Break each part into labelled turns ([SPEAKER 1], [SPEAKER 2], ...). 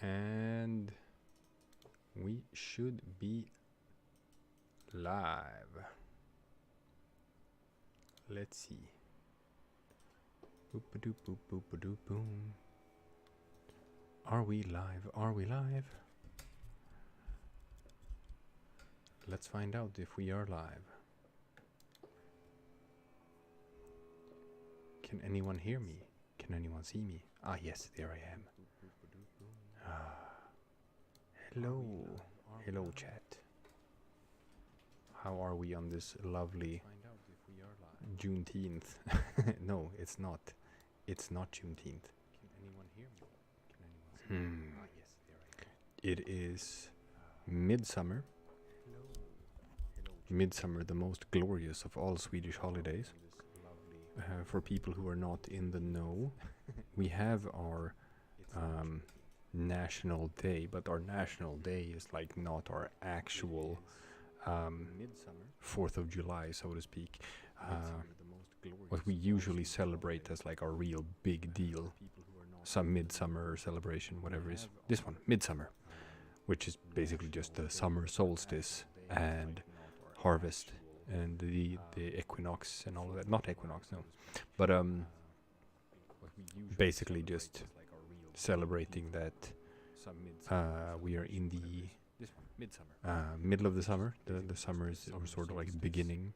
[SPEAKER 1] And we should be live. Let's see. Boop-a-doop, boop, boop-a-doop, boom. Are we live? Are we live? Let's find out if we are live. Can anyone hear me? Can anyone see me? Ah, yes, there I am. Hello. Hello, chat. How are we on this lovely Juneteenth? No, it's not. It's not Juneteenth. Can anyone hear me? Can anyone see me? Ah, yes, there I am. It is Midsummer. Midsummer, the most glorious of all Swedish holidays. For people who are not in the know, we have our national day, but our national day is like not our actual 4th of July, so to speak. What we usually celebrate as like our real big deal, some midsummer celebration, whatever is this one, midsummer, which is basically just the summer solstice and harvest and the equinox and all of that. Not equinox, no, but basically just celebrating that we are in the middle of the summer. The summer is sort of like beginning.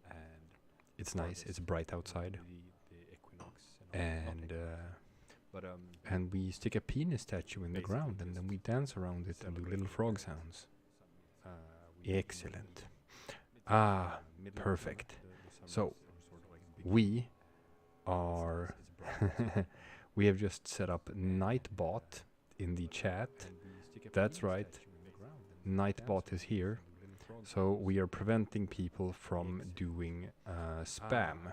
[SPEAKER 1] It's nice. It's bright outside, and we stick a penis statue in the ground, and then we dance around it and do little frog sounds. Excellent. Ah, perfect. So we are we have just set up Nightbot in the chat. That's right. Nightbot is here. So we are preventing people from doing spam.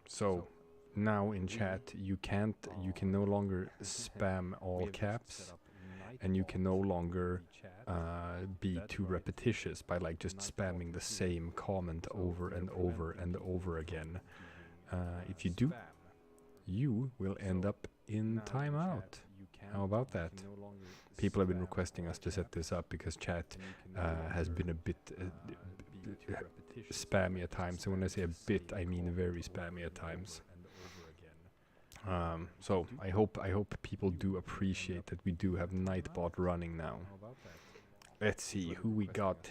[SPEAKER 1] So now in chat you can no longer spam all caps, and you can no longer be too repetitious by like just spamming the same comment over and over and over again. If you do, you will end up in timeout. How about that? People have been requesting us to set this up because chat has been a bit spammy at times. So when I say a bit, I mean very spammy at times. So I hope people do appreciate that we do have Nightbot running now. Let's see who we got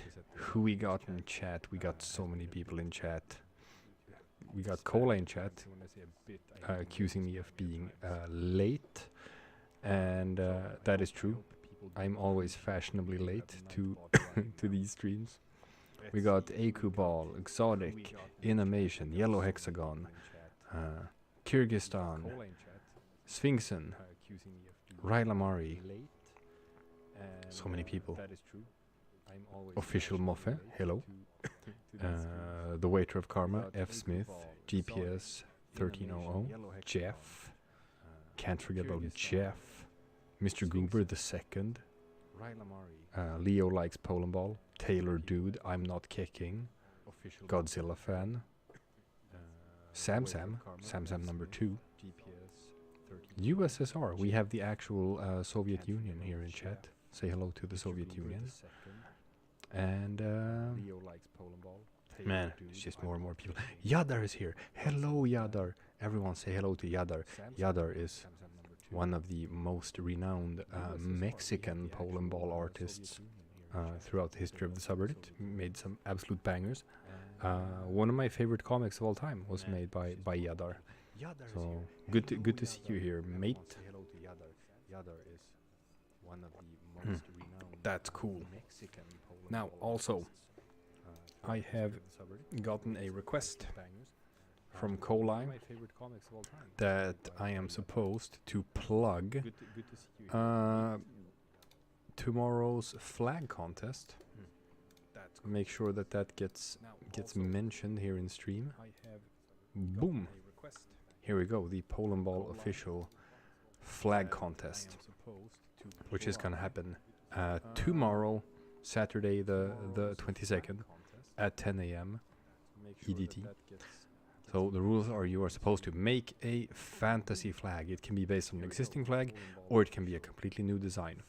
[SPEAKER 1] in chat. We got so many people in chat. We got Cola in chat, accusing me of being late, and that is true. I'm always fashionably late to to these streams. We got countryballs, Exotic, Innovation, Yellow Hexagon, Kyrgyzstan, Sphinxen, Rylamari. So many people. Official Moffe, hello. The Waiter of Karma, F. Smith, GPS 1300, Jeff. Can't forget about Jeff. Mr. Goober the second. Leo likes Polandball. Taylor Dude, I'm not kicking. Godzilla fan. Sam number 2. USSR, we have the actual Soviet Union here in chat. Say hello to the Soviet Union. And man, it's just more and more people. Yadar is here. Hello, Yadar. Everyone say hello to Yadar. Yadar is one of the most renowned Mexican Polandball artists throughout the history of the subreddit. Made some absolute bangers. One of my favorite comics of all time was made by Yadar. So good to see you here, mate. Yadar is one of the most renowned. That's cool. Now also, I have gotten a request from Cola that I am supposed to plug tomorrow's flag contest. Make sure that gets mentioned here in stream. Boom. Here we go, the Polandball official flag contest, which is gonna happen tomorrow, Saturday the 22nd at 10 a.m. EDT. So the rules are you are supposed to make a fantasy flag. It can be based on an existing flag, or it can be a completely new design.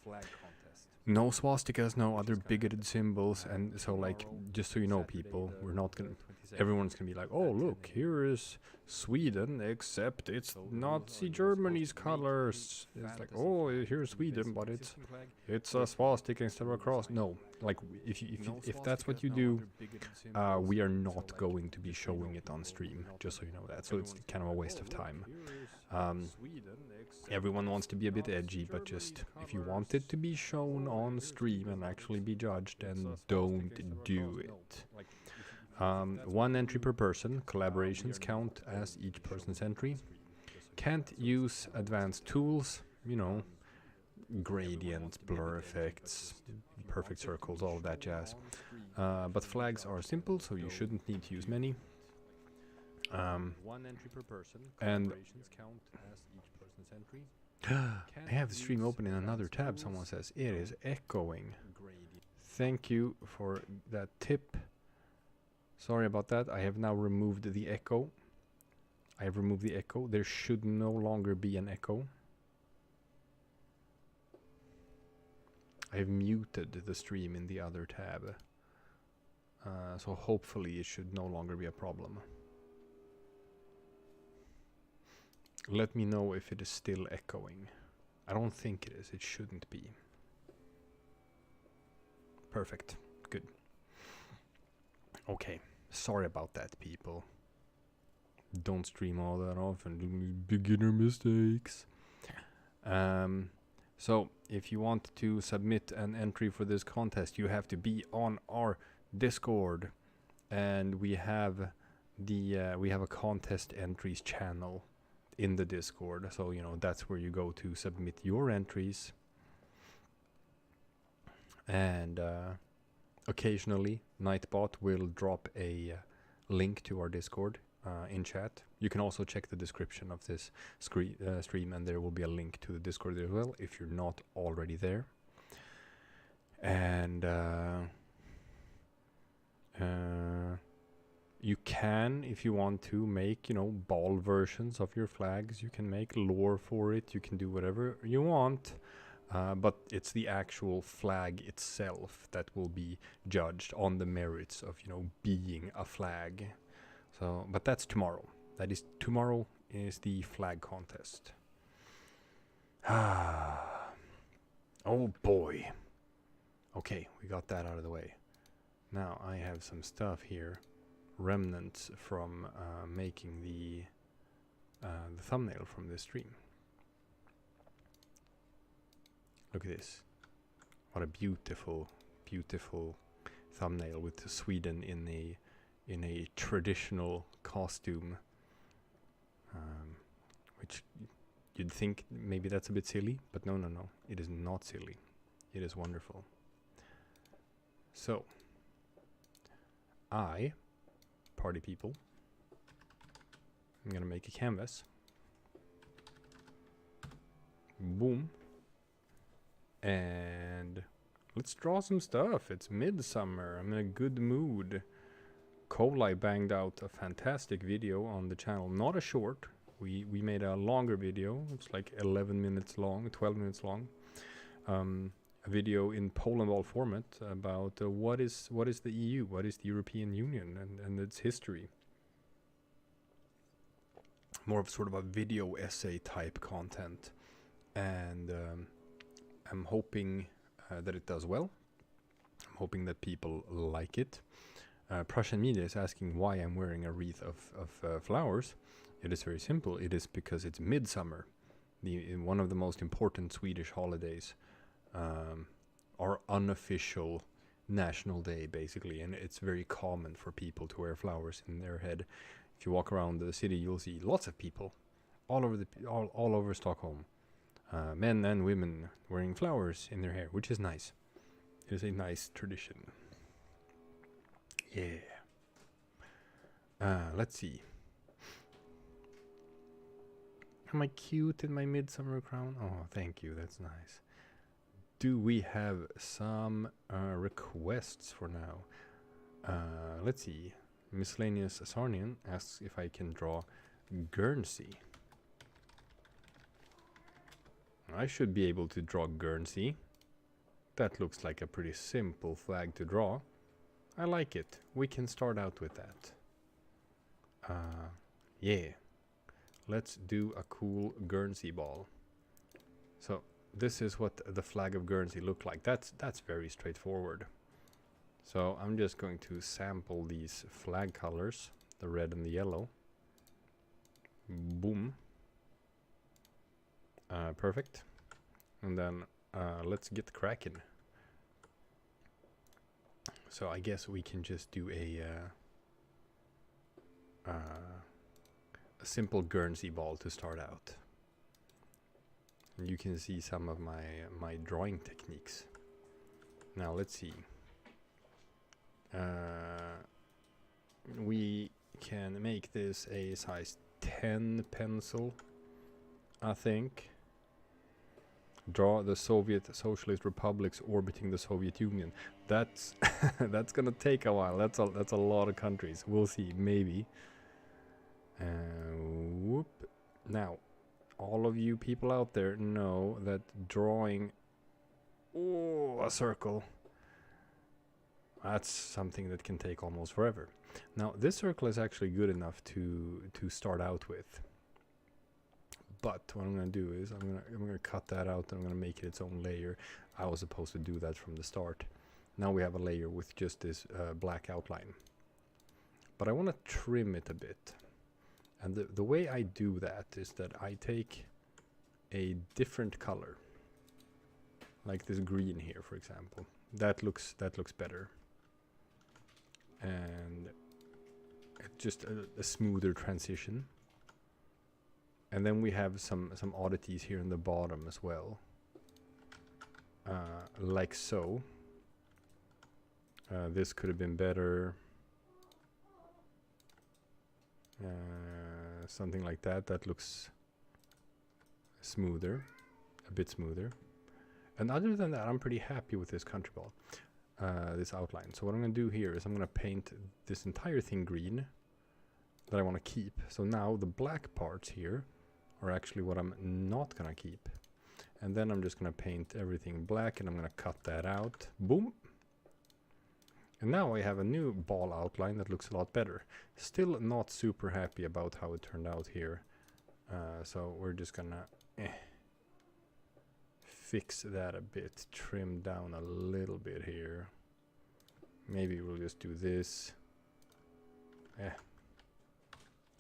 [SPEAKER 1] No swastikas, no other bigoted symbols, and so like, just so you know, people, we're not gonna, everyone's gonna be like, oh look, here is Sweden, except it's Nazi Germany's colors. It's like, oh, here's Sweden, but it's a swastika instead of a cross. No, like if that's what you do, we are not going to be showing it on stream, just so you know that. So it's kind of a waste of time. Everyone wants to be a bit edgy, but just if you want it to be shown on stream and actually be judged, then don't do it. 1 entry per person. Collaborations count as each person's entry. Can't use advanced tools, you know, gradients, blur effects, perfect circles, all of that jazz. But flags are simple, so you shouldn't need to use many. 1 entry per person. And count as each person's entry. I have the stream open in another tab. Someone says it is echoing. Thank you for that tip. Sorry about that. I have now removed the echo. I have removed the echo. There should no longer be an echo. I have muted the stream in the other tab. So hopefully it should no longer be a problem. Let me know if it is still echoing. I don't think it is. It shouldn't be. Perfect. Good. Okay. Sorry about that, people. Don't stream all that often. Beginner mistakes. So, if you want to submit an entry for this contest, you have to be on our Discord, and we have a contest entries channel in the Discord. So, you know, that's where you go to submit your entries. And occasionally, Nightbot will drop a link to our Discord in chat. You can also check the description of this stream, and there will be a link to the Discord as well if you're not already there. And you can, if you want to, make, you know, ball versions of your flags. You can make lore for it. You can do whatever you want. But it's the actual flag itself that will be judged on the merits of, you know, being a flag. So, but that's tomorrow. Tomorrow is the flag contest. Oh boy. Okay, we got that out of the way. Now I have some stuff here. Remnants from making the thumbnail from this stream. Look at this. What a beautiful, beautiful thumbnail with Sweden in a traditional costume. Which you'd think maybe that's a bit silly, but no. It is not silly. It is wonderful. So, party people, I'm gonna make a canvas. Boom. And let's draw some stuff. It's midsummer. I'm in a good mood. Kolai banged out a fantastic video on the channel. Not a short. We made a longer video. It's like 11 minutes long, 12 minutes long. A video in Polandball format about what is the EU, what is the European Union, and its history. More of sort of a video essay type content. And I'm hoping that it does well. I'm hoping that people like it. Prussian Media is asking why I'm wearing a wreath of flowers. It is very simple. It is because it's midsummer, one of the most important Swedish holidays, our unofficial national day, basically. And it's very common for people to wear flowers in their head. If you walk around the city, you'll see lots of people all over Stockholm. Men and women wearing flowers in their hair, which is nice. It is a nice tradition. Yeah. Let's see. Am I cute in my midsummer crown? Oh, thank you. That's nice. Do we have some requests for now? Let's see. Miscellaneous Sarnian asks if I can draw Guernsey. I should be able to draw Guernsey. That looks like a pretty simple flag to draw. I like it. We can start out with that. Yeah. Let's do a cool Guernsey ball. So this is what the flag of Guernsey looked like. That's very straightforward. So I'm just going to sample these flag colors, the red and the yellow. Boom. Perfect. And then let's get cracking. So I guess we can just do a simple Guernsey ball to start out. And you can see some of my drawing techniques. Now let's see. We can make this a size 10 pencil, I think. Draw the Soviet Socialist republics orbiting the Soviet Union. That's that's gonna take a while. That's a lot of countries. We'll see, maybe. Whoop. Now, all of you people out there know that drawing a circle, that's something that can take almost forever. Now, this circle is actually good enough to start out with. But what I'm going to do is I'm going to cut that out and I'm going to make it its own layer. I was supposed to do that from the start. Now we have a layer with just this black outline. But I want to trim it a bit. And the way I do that is that I take a different color. Like this green here, for example. That looks better. And it's just a smoother transition. And then we have some oddities here in the bottom as well. Like so. This could have been better. Something like that. That looks smoother. A bit smoother. And other than that, I'm pretty happy with this country ball. This outline. So what I'm going to do here is I'm going to paint this entire thing green. That I want to keep. So now the black parts here are actually what I'm not gonna keep. And then I'm just gonna paint everything black and I'm gonna cut that out. Boom! And now I have a new ball outline that looks a lot better. Still not super happy about how it turned out here. So we're just gonna fix that a bit. Trim down a little bit here. Maybe we'll just do this.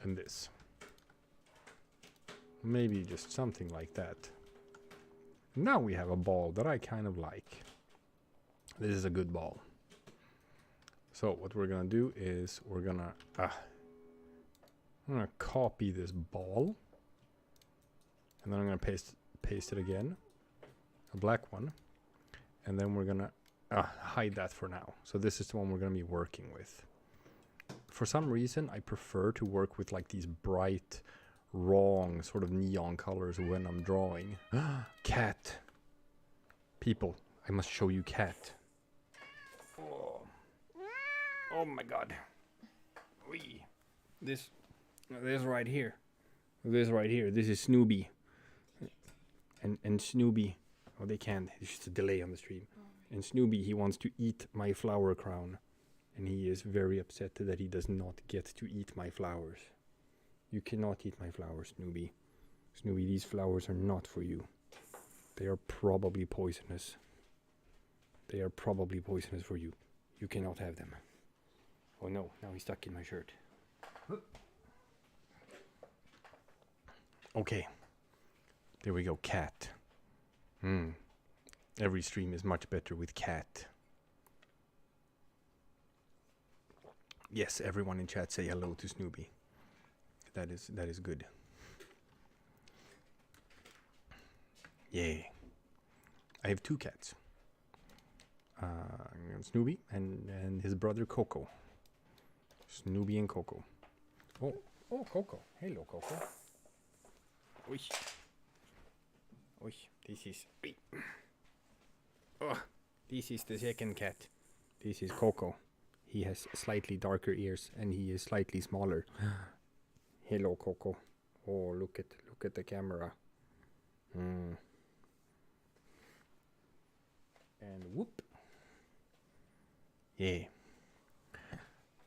[SPEAKER 1] And this. Maybe just something like that. Now we have a ball that I kind of like. This is a good ball. So what we're gonna do is we're gonna I'm gonna copy this ball, and then I'm gonna paste it again, a black one, and then we're gonna hide that for now. So this is the one we're gonna be working with. For some reason, I prefer to work with like these bright, wrong sort of neon colors when I'm drawing. Cat. People, I must show you cat. Oh my god. Wee. This right here. This right here. This is Snoopy. And Snoopy. Oh, they can't. It's just a delay on the stream. And Snoopy, he wants to eat my flower crown. And he is very upset that he does not get to eat my flowers. You cannot eat my flowers, Snoopy. Snoopy, these flowers are not for you. They are probably poisonous. They are probably poisonous for you. You cannot have them. Oh no, now he's stuck in my shirt. Okay. There we go, cat. Every stream is much better with cat. Yes, everyone in chat say hello to Snoopy. That is good. Yeah. I have two cats. Snoopy and his brother Coco. Snoopy and Coco. Oh, Coco. Hello, Coco. Oi. Oi, this is... Oh, this is the second cat. This is Coco. He has slightly darker ears and he is slightly smaller. Hello, Coco. Oh, look at the camera. And whoop. Yeah.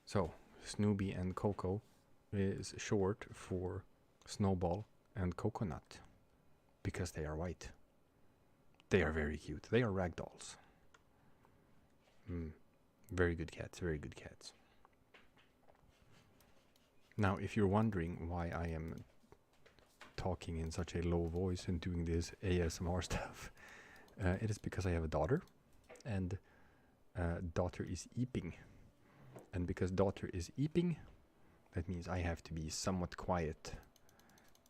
[SPEAKER 1] So, Snoopy and Coco is short for Snowball and Coconut because they are white. They are very cute. They are ragdolls. Very good cats, very good cats. Now, if you're wondering why I am talking in such a low voice and doing this ASMR stuff, it is because I have a daughter, and daughter is eeping. And because daughter is eeping, that means I have to be somewhat quiet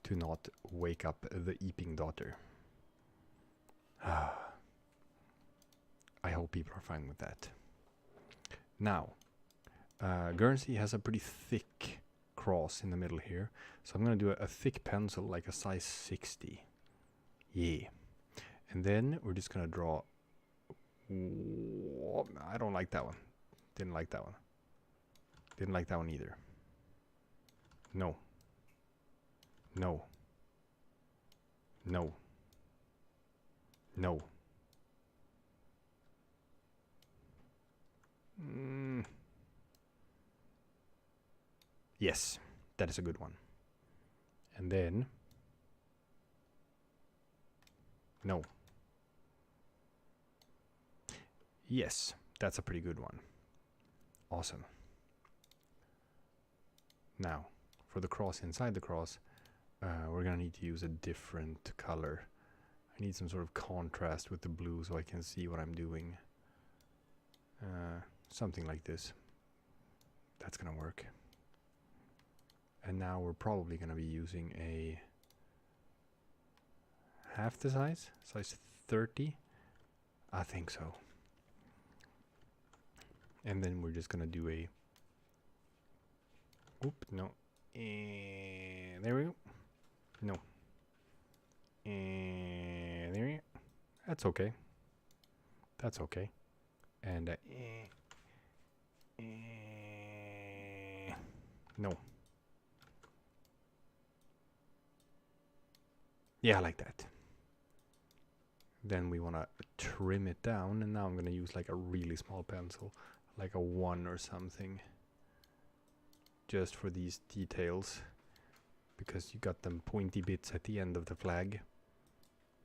[SPEAKER 1] to not wake up the eeping daughter. I hope people are fine with that. Now, Guernsey has a pretty thick cross in the middle here, so I'm going to do a thick pencil like a size 60. Yeah. And then we're just going to draw... Oh, I don't like that one. Didn't like that one. Didn't like that one either. No. No. No. No. Yes, that is a good one. And then... No. Yes, that's a pretty good one. Awesome. Now, for the cross inside the cross, we're going to need to use a different color. I need some sort of contrast with the blue so I can see what I'm doing. Something like this. That's going to work. And now we're probably going to be using a half the size 30. I think so. And then we're just going to do a... Oop, no. There we go. No. There we go. That's okay. That's okay. And no. Yeah, I like that. Then we want to trim it down, and now I'm going to use like a really small pencil, like a 1 or something, just for these details, because you got them pointy bits at the end of the flag.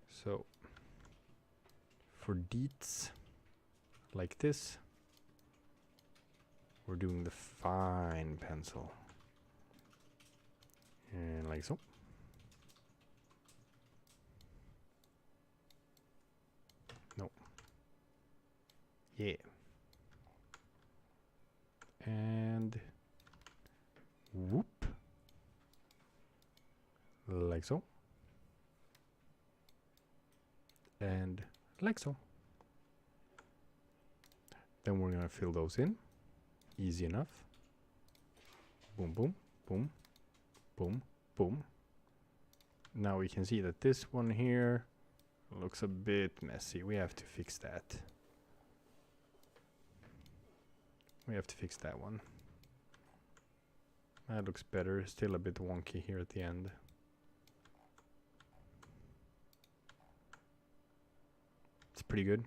[SPEAKER 1] So for deets like this, we're doing the fine pencil, and like so. No. Yeah. And whoop. Like so. And like so. Then we're gonna fill those in. Easy enough. Boom, boom, boom, boom, boom. Now we can see that this one here looks a bit messy. We have to fix that. We have to fix that one. That looks better. Still a bit wonky here at the end. It's pretty good.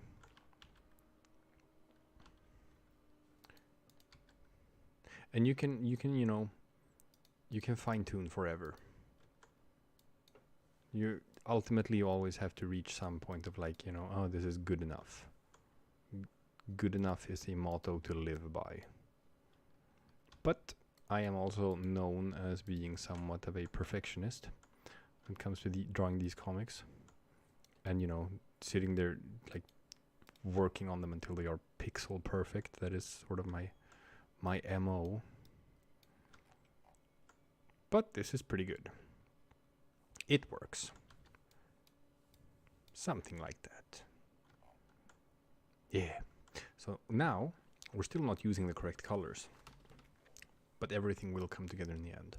[SPEAKER 1] And you can you know, you can fine tune forever. You always have to reach some point of like, you know, oh, this is good enough. Good enough is a motto to live by. But I am also known as being somewhat of a perfectionist when it comes to drawing these comics. And, you know, sitting there like working on them until they are pixel perfect. That is sort of my MO. But this is pretty good. It works. Something like that. Yeah. So now we're still not using the correct colors, but everything will come together in the end.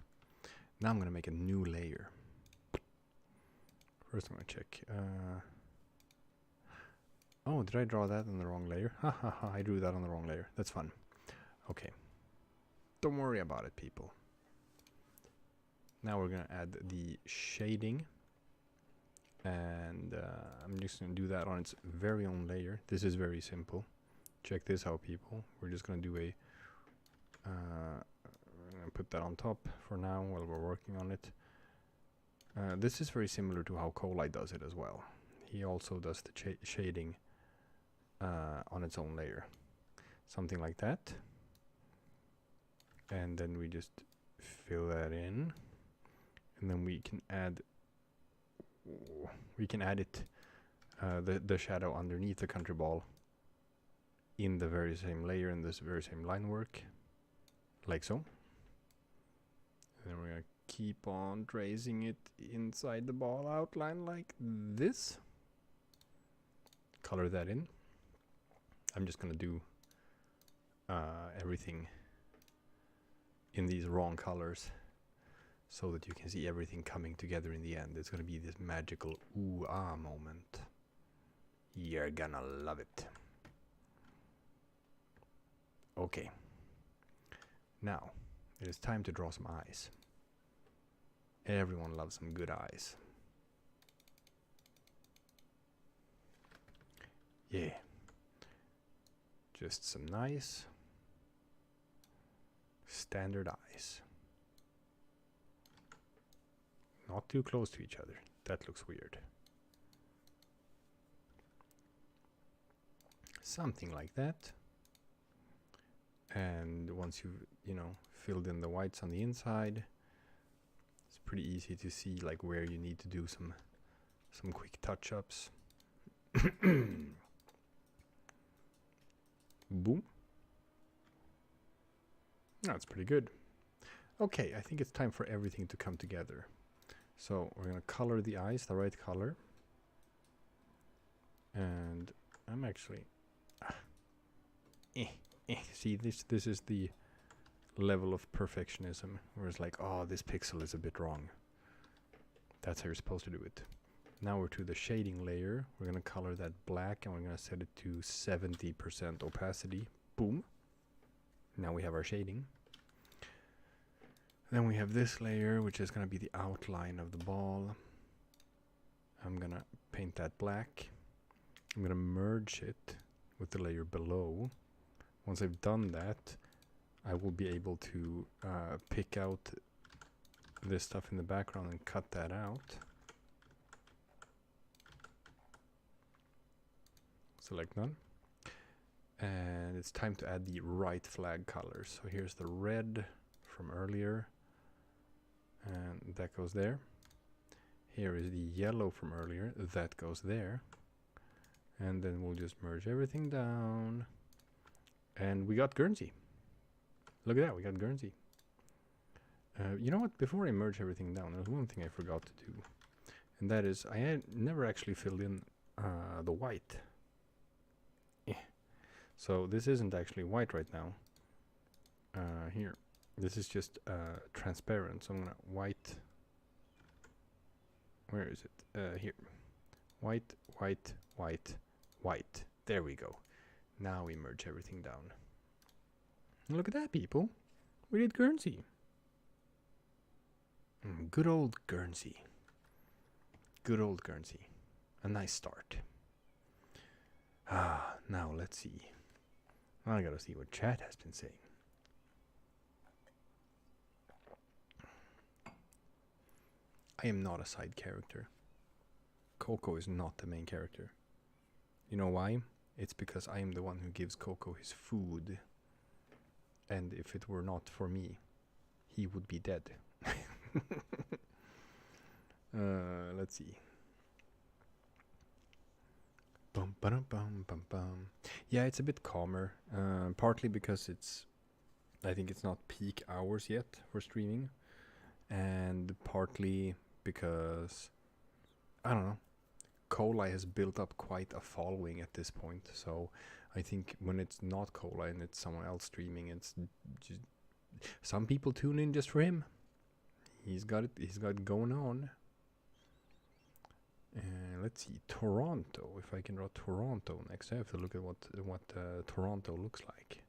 [SPEAKER 1] Now I'm going to make a new layer. First I'm going to check. Oh, did I draw that on the wrong layer? Ha ha ha, I drew that on the wrong layer. That's fun. Okay. Don't worry about it, people. Now we're gonna add the shading. And I'm just gonna do that on its very own layer. This is very simple. Check this out, people. We're just gonna do a I'm gonna put that on top for now while we're working on it. This is very similar to how Kolai does it as well. He also does the shading on its own layer. Something like that. And then we just fill that in. And then we can add it, the shadow underneath the country ball in the very same layer, in this very same line work, like so. And then we're gonna keep on tracing it inside the ball outline like this. Color that in. I'm just gonna do everything in these wrong colors so that you can see everything coming together in the end. It's gonna be this magical ooh-ah moment. You're gonna love it. Okay. Now, it is time to draw some eyes. Everyone loves some good eyes. Yeah. Just some nice standard eyes. Not too close to each other. That looks weird. Something like that. And once you've, filled in the whites on the inside, it's pretty easy to see like where you need to do some quick touch-ups. Boom. That's pretty good. Okay, I think it's time for everything to come together. So we're gonna color the eyes the right color. And I'm actually see, this is the level of perfectionism where it's like, oh, this pixel is a bit wrong. That's how you're supposed to do it. Now we're to the shading layer. We're gonna color that black and we're gonna set it to 70% opacity. Boom. Now we have our shading. Then we have this layer, which is gonna be the outline of the ball. I'm gonna paint that black. I'm gonna merge it with the layer below. Once I've done that, I will be able to pick out this stuff in the background and cut that out. Select none. And it's time to add the right flag colors. So here's the red from earlier. And that goes there. Here is the yellow from earlier. That goes there. And then we'll just merge everything down. And we got Guernsey. Look at that, we got Guernsey. You know what? Before I merge everything down, there's one thing I forgot to do. And that is, I had never actually filled in the white. So this isn't actually white right now. Here. This is just transparent. So I'm gonna white. Where is it? Here. White, white, white, white. There we go. Now we merge everything down. Look at that, people. We did Guernsey. Good old Guernsey. Good old Guernsey. A nice start. Now let's see. I gotta see what chat has been saying. I am not a side character. Coco is not the main character. You know why? It's because I am the one who gives Coco his food. And if it were not for me, he would be dead. Let's see. Bum, ba-dum, bum, bum, bum. Yeah, it's a bit calmer. Partly because I think it's not peak hours yet for streaming. And partly because, I don't know, Kolai has built up quite a following at this point. So I think when it's not Kolai and it's someone else streaming, it's just, some people tune in just for him. He's got it going on. Let's see, Toronto. If I can draw Toronto next, I have to look at what Toronto looks like.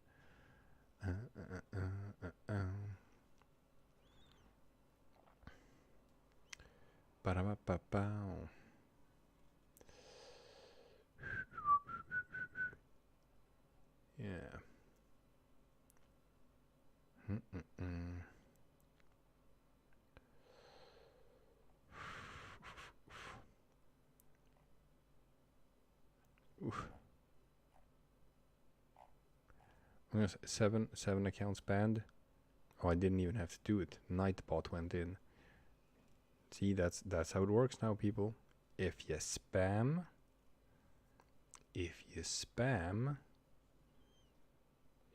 [SPEAKER 1] Ba-da-ba-ba-bow. Yeah. Oof. Seven accounts banned. Oh, I didn't even have to do it. Nightbot went in. See, that's how it works now, people. If you spam,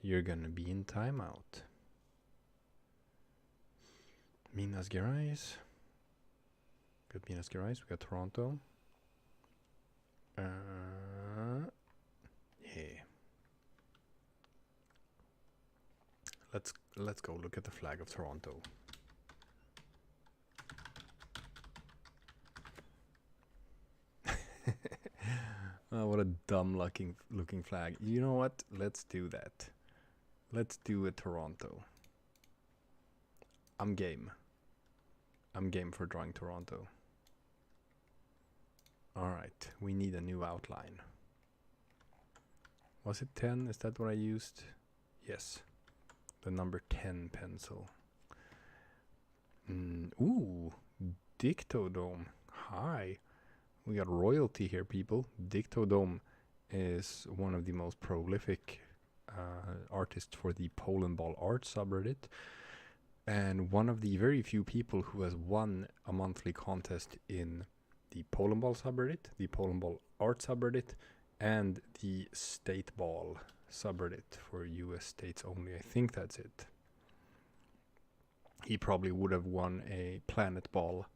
[SPEAKER 1] you're gonna be in timeout. Minas Gerais. Got Minas Gerais. We got Toronto. Yeah. Let's go look at the flag of Toronto. Oh, what a dumb looking flag. You know what? Let's do that. Let's do a Toronto. I'm game. I'm game for drawing Toronto. Alright, we need a new outline. Was it 10? Is that what I used? Yes. The number 10 pencil. Ooh, Dictodome. Hi. We got royalty here, people. Dictodome is one of the most prolific artists for the Polandball art subreddit, and one of the very few people who has won a monthly contest in the Polandball subreddit, the Polandball art subreddit, and the State Ball subreddit for US states only. I think that's it. He probably would have won a Planet Ball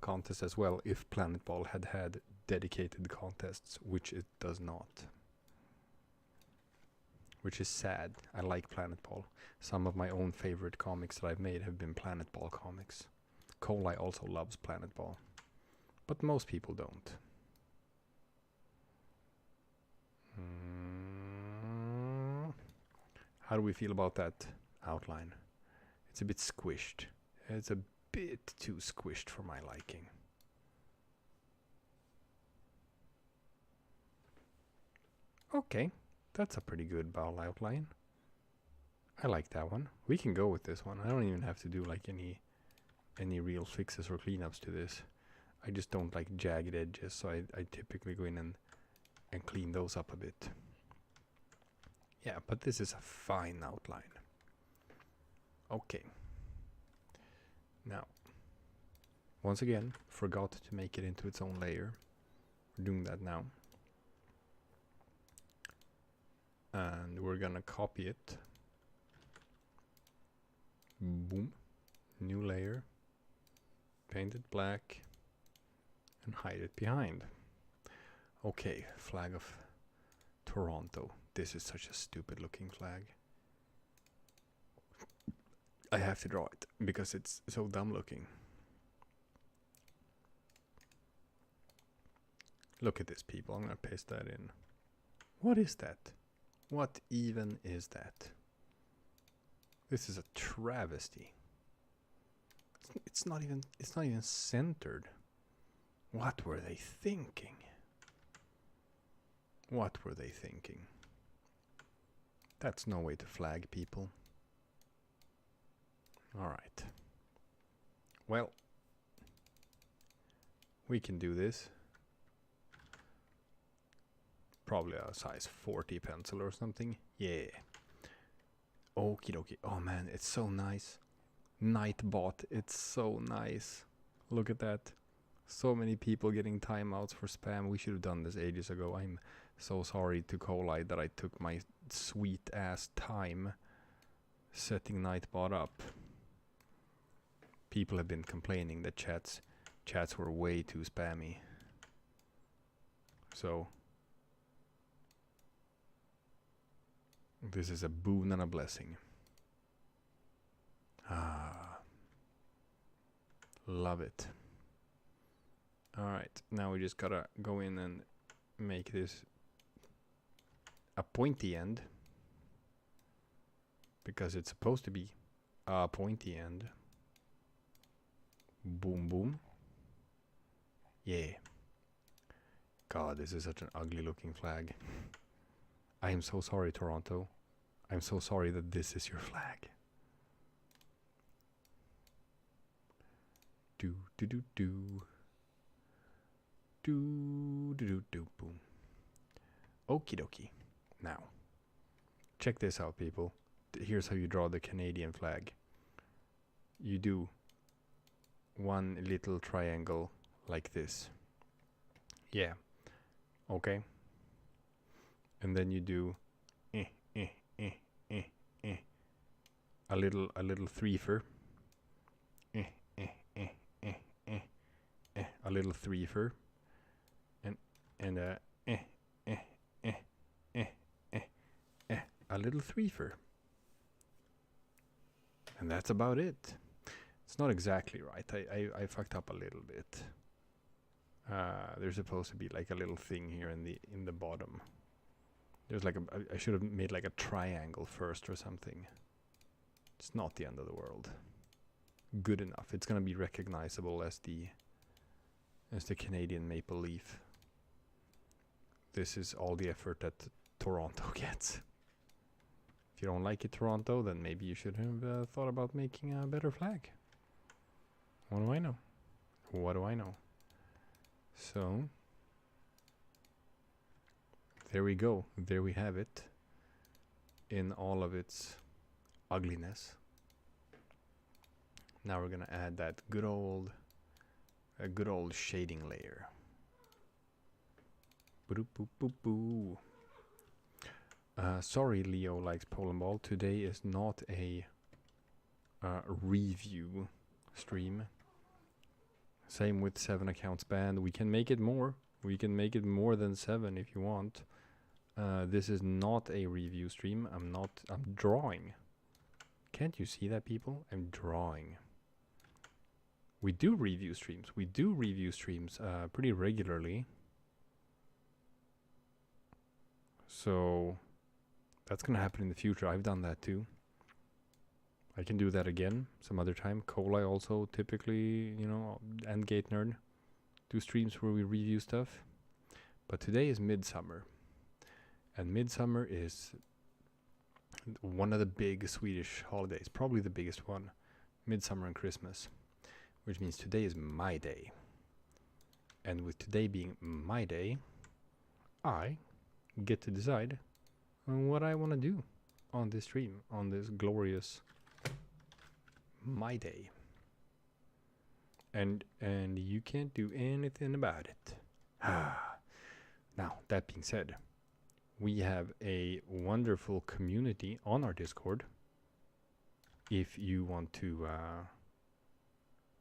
[SPEAKER 1] contest as well if Planet Ball had dedicated contests, which it does not. Which is sad. I like Planet Ball. Some of my own favorite comics that I've made have been Planet Ball comics. Colai also loves Planet Ball, but most people don't. How do we feel about that outline? It's a bit squished. It's a bit too squished for my liking. Okay, that's a pretty good ball outline. I like that one. We can go with this one. I don't even have to do like any real fixes or cleanups to this. I just don't like jagged edges, so I typically go in and clean those up a bit. Yeah, but this is a fine outline. Okay. Now, once again, forgot to make it into its own layer. We're doing that now. And we're gonna copy it. Boom. New layer. Paint it black. And hide it behind. Okay, flag of Toronto. This is such a stupid looking flag. I have to draw it because it's so dumb looking. Look at this, people. I'm gonna paste that in. What is that? What even is that? This is a travesty. It's not even centered. What were they thinking? What were they thinking? That's no way to flag, people. Alright. Well, we can do this. Probably a size 40 pencil or something. Yeah. Okie dokie. Oh man, it's so nice. Nightbot, it's so nice. Look at that. So many people getting timeouts for spam. We should have done this ages ago. I'm so sorry to Colai that I took my sweet ass time setting Nightbot up. People have been complaining that chats were way too spammy. So this is a boon and a blessing. Ah, love it. Alright, now we just gotta go in and make this a pointy end. because it's supposed to be a pointy end. Boom, boom. Yeah. God, this is such an ugly looking flag. I am so sorry, Toronto. I'm so sorry that this is your flag. Do do do do. Do do do do boom. Okie dokie. Now, check this out, people. Here's how you draw the Canadian flag. You do one little triangle like this. Yeah. Okay. And then you do a little threefer. A little threefer. And a little threefer. And that's about it. It's not exactly right. I fucked up a little bit. There's supposed to be like a little thing here in the bottom. There's like I should have made like a triangle first or something. It's not the end of the world. Good enough. It's gonna be recognizable as the Canadian maple leaf. This is all the effort that Toronto gets. If you don't like it, Toronto, then maybe you should have thought about making a better flag. What do I know? What do I know? So, there we go. There we have it. In all of its ugliness. Now we're gonna add that good old shading layer. Boop boop boop boo. Sorry, Leo likes Polandball. Today is not a review stream. Same with 7 accounts banned. We can make it more. We can make it more than 7 if you want. This is not a review stream. I'm drawing. Can't you see that, people? I'm drawing. We do review streams. We do review streams pretty regularly. So that's gonna happen in the future. I've done that too. I can do that again some other time. Cole, I also typically, and Gate Nerd do streams where we review stuff. But today is Midsummer. And Midsummer is one of the big Swedish holidays, probably the biggest one. Midsummer and Christmas. Which means today is my day. And with today being my day, I get to decide on what I want to do on this stream, on this glorious my day. And you can't do anything about it. Now, that being said, we have a wonderful community on our Discord. If you want to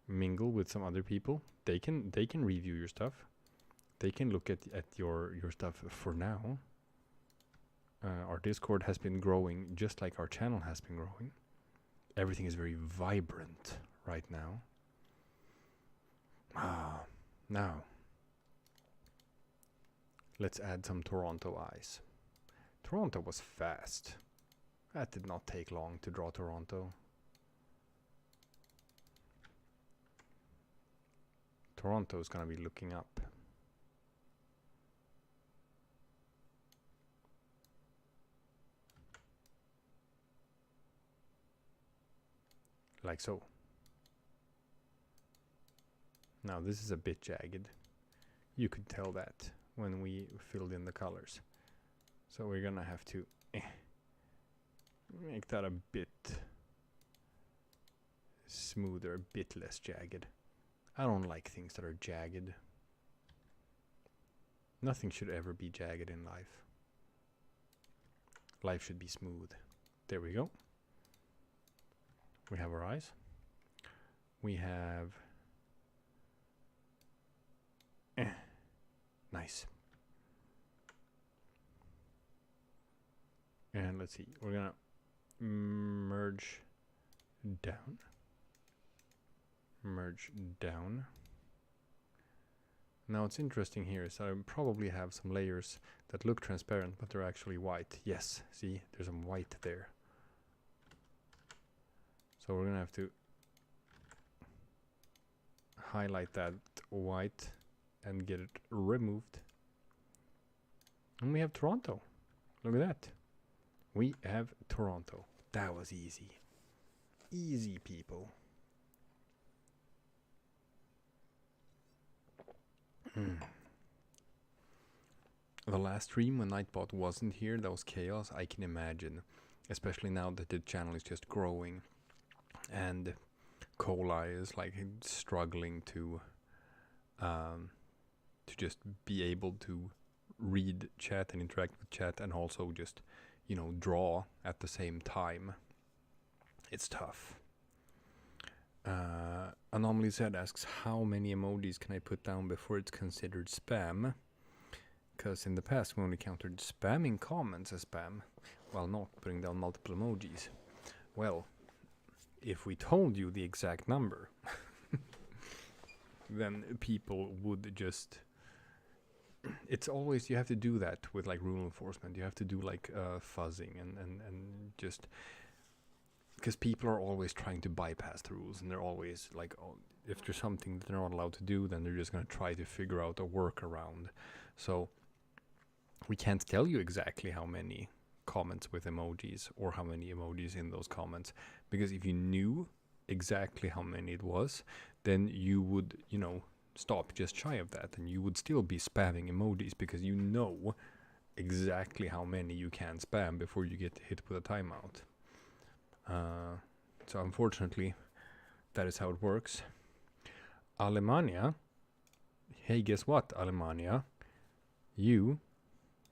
[SPEAKER 1] mingle with some other people, they can review your stuff. They can look at your stuff for now. Our Discord has been growing just like our channel has been growing. Everything is very vibrant right now. Now, let's add some Toronto eyes. Toronto was fast. That did not take long to draw Toronto. Toronto is going to be looking up. Like so. Now this is a bit jagged. You could tell that when we filled in the colors. So we're gonna have to make that a bit smoother, a bit less jagged. I don't like things that are jagged. Nothing should ever be jagged in life. Life should be smooth. There we go. We have our eyes. We have... Nice. And let's see. We're gonna merge down. Merge down. Now what's interesting here is I probably have some layers that look transparent, but they're actually white. Yes, see, there's some white there. So we're gonna have to highlight that white and get it removed. And we have Toronto. Look at that. We have Toronto. That was easy. Easy, people. The last stream when Nightbot wasn't here, that was chaos. I can imagine, especially now that the channel is just growing and Cola is like struggling to just be able to read chat and interact with chat and also just, you know, draw at the same time. It's tough. Anomaly Said asks, how many emojis can I put down before it's considered spam? Because in the past we only counted spamming comments as spam, while not putting down multiple emojis. Well, if we told you the exact number, then people would just... It's always, you have to do that with like rule enforcement. You have to do like fuzzing and just... Because people are always trying to bypass the rules, and they're always like, oh, if there's something that they're not allowed to do, then they're just going to try to figure out a workaround. So we can't tell you exactly how many comments with emojis or how many emojis in those comments, because if you knew exactly how many it was, then you would, you know, stop just shy of that, and you would still be spamming emojis because you know exactly how many you can spam before you get hit with a timeout. So unfortunately, that is how it works. Alemania. Hey, guess what, Alemania? You,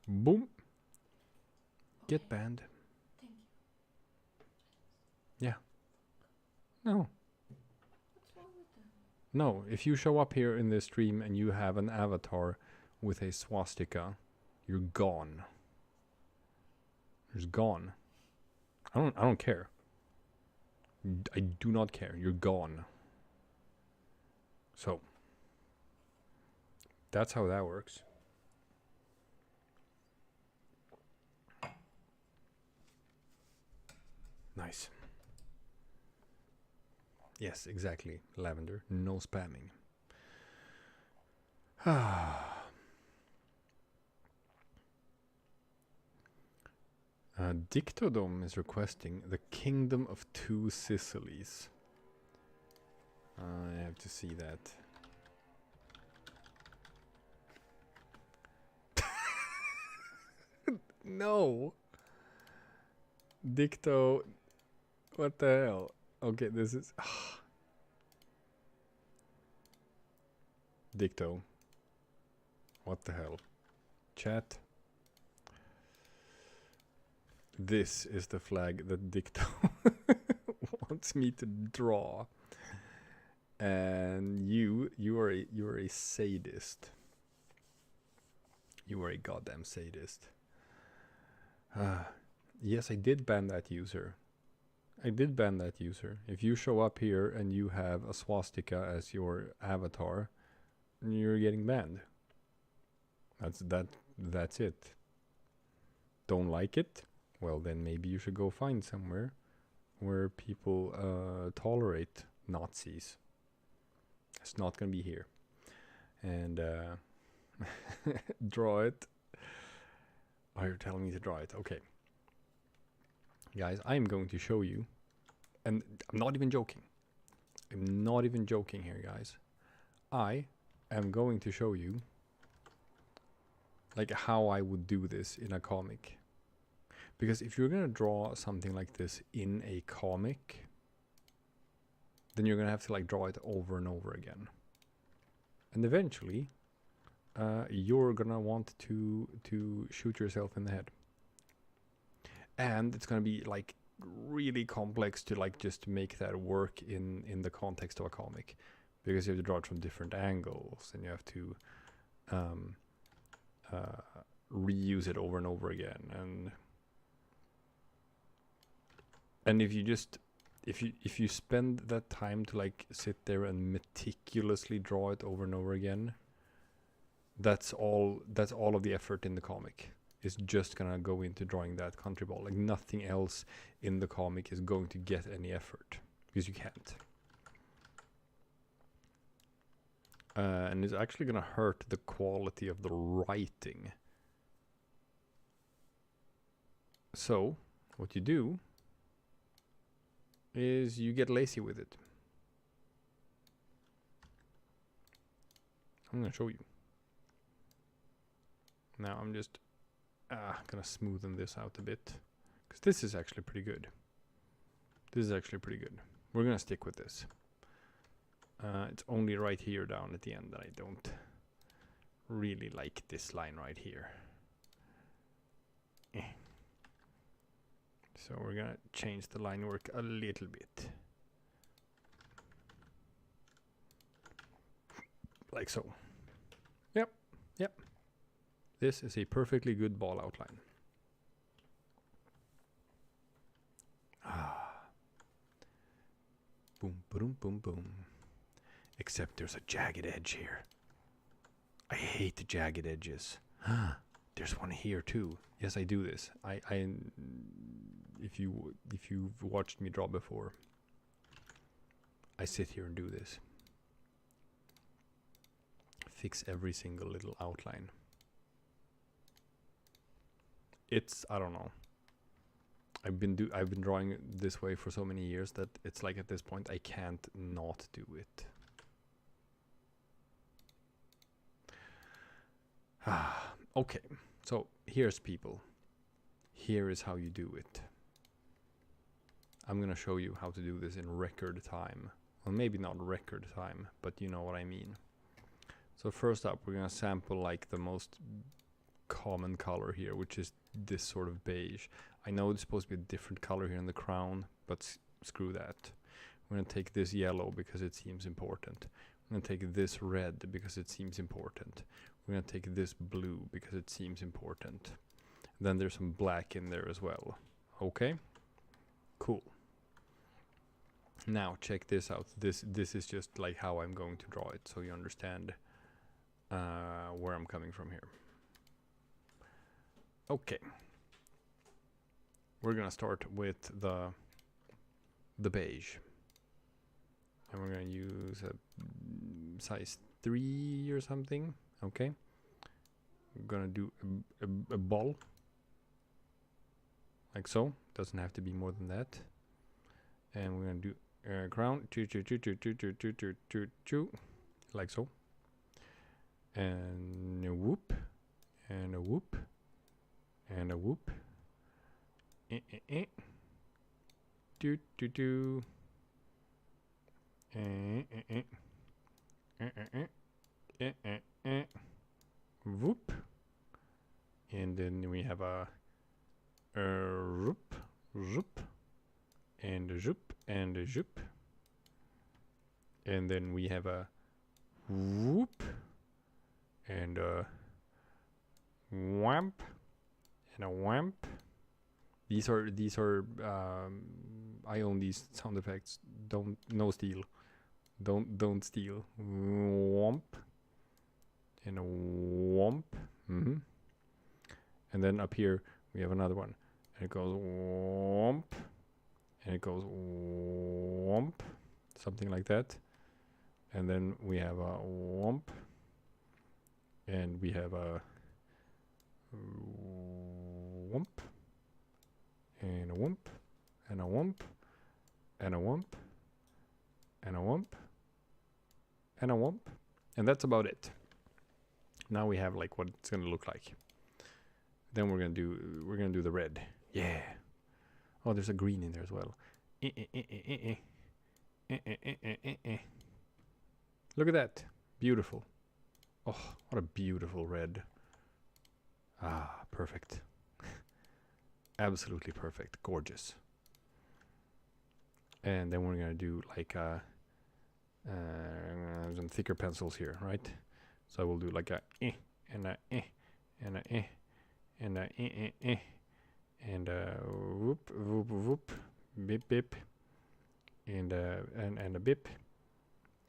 [SPEAKER 1] boom, get banned.
[SPEAKER 2] Thank you.
[SPEAKER 1] Yeah. No.
[SPEAKER 2] What's wrong with them?
[SPEAKER 1] No, if you show up here in this stream and you have an avatar with a swastika, you're gone. You're gone. I don't care. I do not care. You're gone. So that's how that works. Nice. Yes, exactly. Lavender. No spamming. Dictodome is requesting the Kingdom of Two Sicilies. I have to see that. No! Dicto... What the hell? Okay, this is... Dicto. What the hell? Chat. This is the flag that Dicto wants me to draw. And you are a sadist. You are a goddamn sadist. Yes, I did ban that user. I did ban that user. If you show up here and you have a swastika as your avatar, you're getting banned. That's it. Don't like it? Well, then maybe you should go find somewhere where people tolerate Nazis. It's not gonna be here. And draw it. Oh, you're telling me to draw it. Okay. Guys, I'm going to show you. And I'm not even joking. I'm not even joking here, guys. I am going to show you like how I would do this in a comic. Because if you're going to draw something like this in a comic, then you're going to have to like draw it over and over again. And eventually, you're going to want to shoot yourself in the head. And it's going to be like really complex to like just make that work in the context of a comic. Because you have to draw it from different angles and you have to reuse it over and over again. And if you just if you spend that time to like sit there and meticulously draw it over and over again, that's all of the effort in the comic is just gonna go into drawing that country ball. Like nothing else in the comic is going to get any effort because you can't. And it's actually gonna hurt the quality of the writing. So what you do is you get lazy with it. I'm gonna show you. Now I'm just gonna smoothen this out a bit, because this is actually pretty good. This is actually pretty good. We're gonna stick with this. It's only right here down at the end that I don't really like this line right here. So we're gonna change the line work a little bit. Like so. Yep, yep. This is a perfectly good ball outline. Boom, boom, boom, boom. Except there's a jagged edge here. I hate the jagged edges. There's one here too. Yes, I do this. If you've watched me draw before, I sit here and do this. Fix every single little outline. It's, I don't know. I've been drawing this way for so many years that it's like at this point I can't not do it. Okay, so here's people. Here is how you do it. I'm gonna show you how to do this in record time. Well, maybe not record time, but you know what I mean. So first up, we're gonna sample like the most common color here, which is this sort of beige. I know it's supposed to be a different color here in the crown, but screw that. We're gonna take this yellow because it seems important. We're gonna take this red because it seems important. We're gonna take this blue because it seems important. Then there's some black in there as well. Okay? Cool. Now check this out. This is just like how I'm going to draw it, so you understand where I'm coming from here. Okay. We're gonna start with the beige. And we're gonna use a size 3 or something. Okay. We're gonna do a ball. Like so. Doesn't have to be more than that. And we're gonna do a crown. Like so. And a whoop. And a whoop. And a whoop. Do do do. Whoop. And then we have a roop, zoop, and a zoop, and a zoop. And then we have a whoop, and a whamp, and a whamp. These are I own these sound effects. No steal. Don't steal. Whomp. And a whomp. And then up here we have another one. And it goes whomp. And it goes whomp. Something like that. And then we have a whomp. And we have a whomp. And a whomp. And a whomp. And a whomp. And a whomp. And a whomp. And that's about it. Now we have like what it's gonna look like. Then we're gonna do the red. Yeah. Oh, there's a green in there as well. Look at that. Beautiful. Oh, what a beautiful red. Ah, perfect. Absolutely perfect. Gorgeous. And then we're gonna do like some thicker pencils here, right? So I will do like a and a and a and a and a whoop whoop whoop bip bip and a bip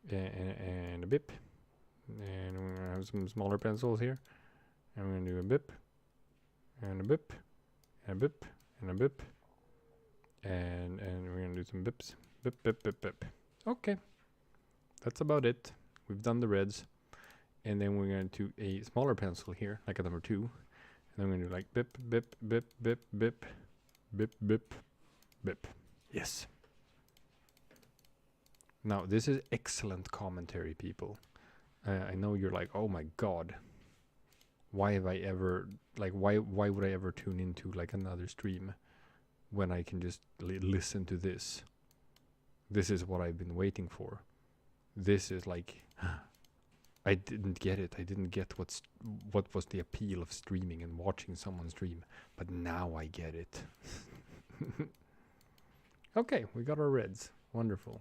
[SPEAKER 1] and a bip, and we're gonna have some smaller pencils here, and we're gonna do a bip and a bip and a bip and a bip, and we're gonna do some bips Bip, bip, bip, bip. Okay. That's about it. We've done the reds. And then we're going to a smaller pencil here, like a number 2. And then we're going to do like bip, bip, bip, bip, bip, bip, bip, bip. Yes. Now, this is excellent commentary, people. I know you're like, oh my god. Why have I ever, like, why would I ever tune into, like, another stream when I can just listen to this? This is what I've been waiting for. This is like... I didn't get it. I didn't get what was the appeal of streaming and watching someone stream. But now I get it. Okay, we got our reds. Wonderful.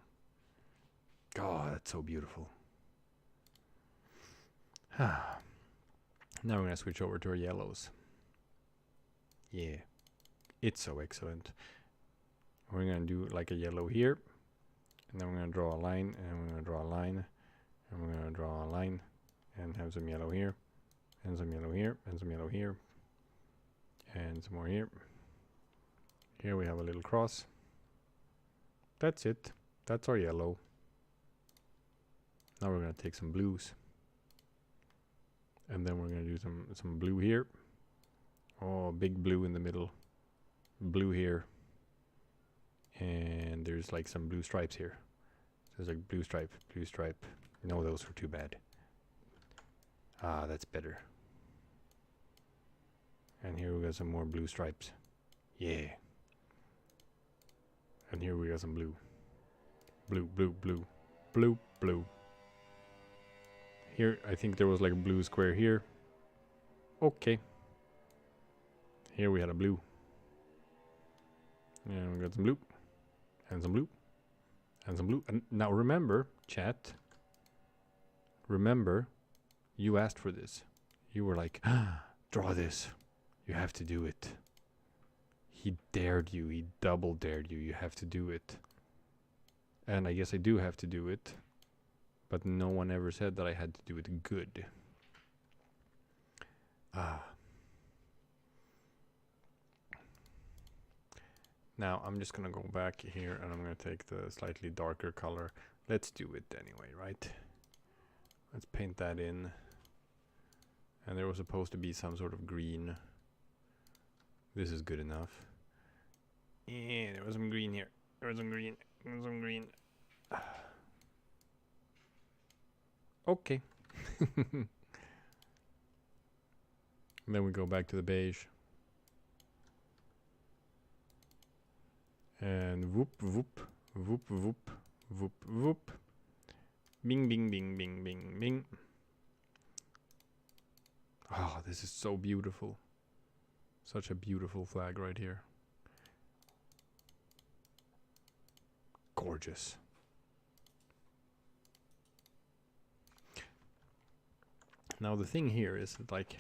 [SPEAKER 1] God, that's so beautiful. Now we're going to switch over to our yellows. Yeah. It's so excellent. We're going to do like a yellow here. And then we're going to draw a line. And we're going to draw a line. And we're going to draw a line. And have some yellow here. And some yellow here. And some yellow here. And some more here. Here we have a little cross. That's it. That's our yellow. Now we're going to take some blues. And then we're going to do some blue here. Oh, big blue in the middle. Blue here. And there's like some blue stripes here. So there's like blue stripe, blue stripe. No, those were too bad. Ah, that's better. And here we got some more blue stripes. Yeah. And here we got some blue. Blue, blue, blue. Blue, blue. Here, I think there was like a blue square here. Okay. Here we had a blue. And we got some blue. And some blue. And some blue. And now remember, chat. Remember, you asked for this. You were like, draw this. You have to do it. He dared you. He double dared you. You have to do it. And I guess I do have to do it. But no one ever said that I had to do it good. Now I'm just gonna go back here and I'm gonna take the slightly darker color. Let's do it anyway, right? Let's paint that in. And there was supposed to be some sort of green. This is good enough. Yeah, there was some green here. There was some green. There was some green. Okay. And then we go back to the beige. And whoop, whoop, whoop, whoop, whoop, whoop. Bing, bing, bing, bing, bing, bing. Oh, this is so beautiful. Such a beautiful flag right here. Gorgeous. Now the thing here is that, like,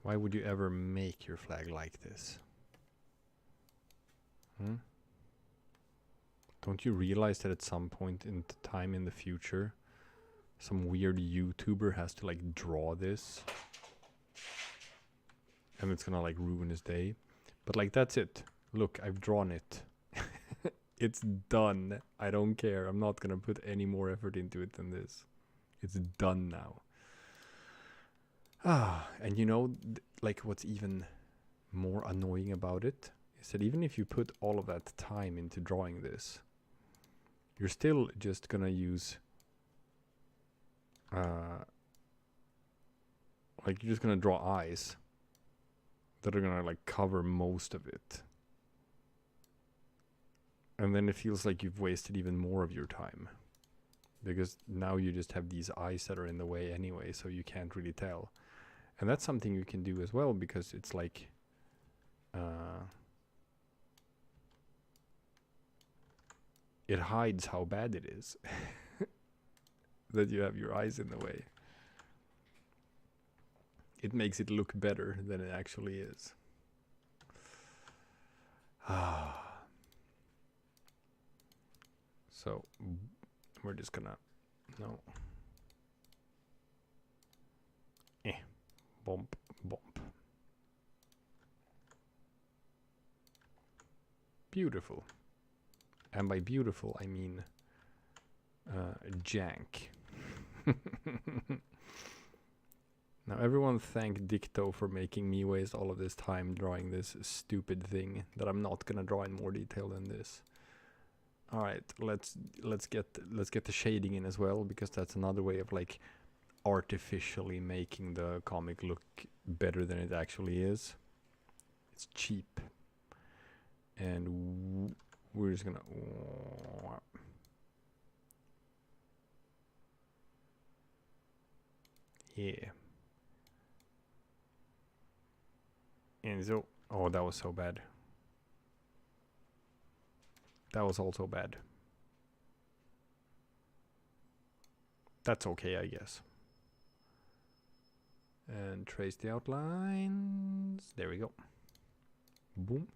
[SPEAKER 1] why would you ever make your flag like this? Don't you realize that at some point in time in the future, some weird YouTuber has to like draw this? And it's gonna like ruin his day. But like, that's it. Look, I've drawn it. It's done. I don't care. I'm not gonna put any more effort into it than this. It's done now. And you know, like what's even more annoying about it is that even if you put all of that time into drawing this, you're still just gonna use like you're just gonna draw eyes that are gonna like cover most of it. And then it feels like you've wasted even more of your time. Because now you just have these eyes that are in the way anyway, so you can't really tell. And that's something you can do as well, because it's like it hides how bad it is that you have your eyes in the way. It makes it look better than it actually is. So we're just gonna bump, bump. beautiful. And by beautiful, I mean jank. Now everyone thank Dicto for making me waste all of this time drawing this stupid thing that I'm not gonna draw in more detail than this. All right, let's get the shading in as well, because that's another way of like artificially making the comic look better than it actually is. It's cheap, and we're just gonna yeah. And so, oh, that was so bad. That was also bad. That's okay, I guess. And trace the outlines. There we go. Boom.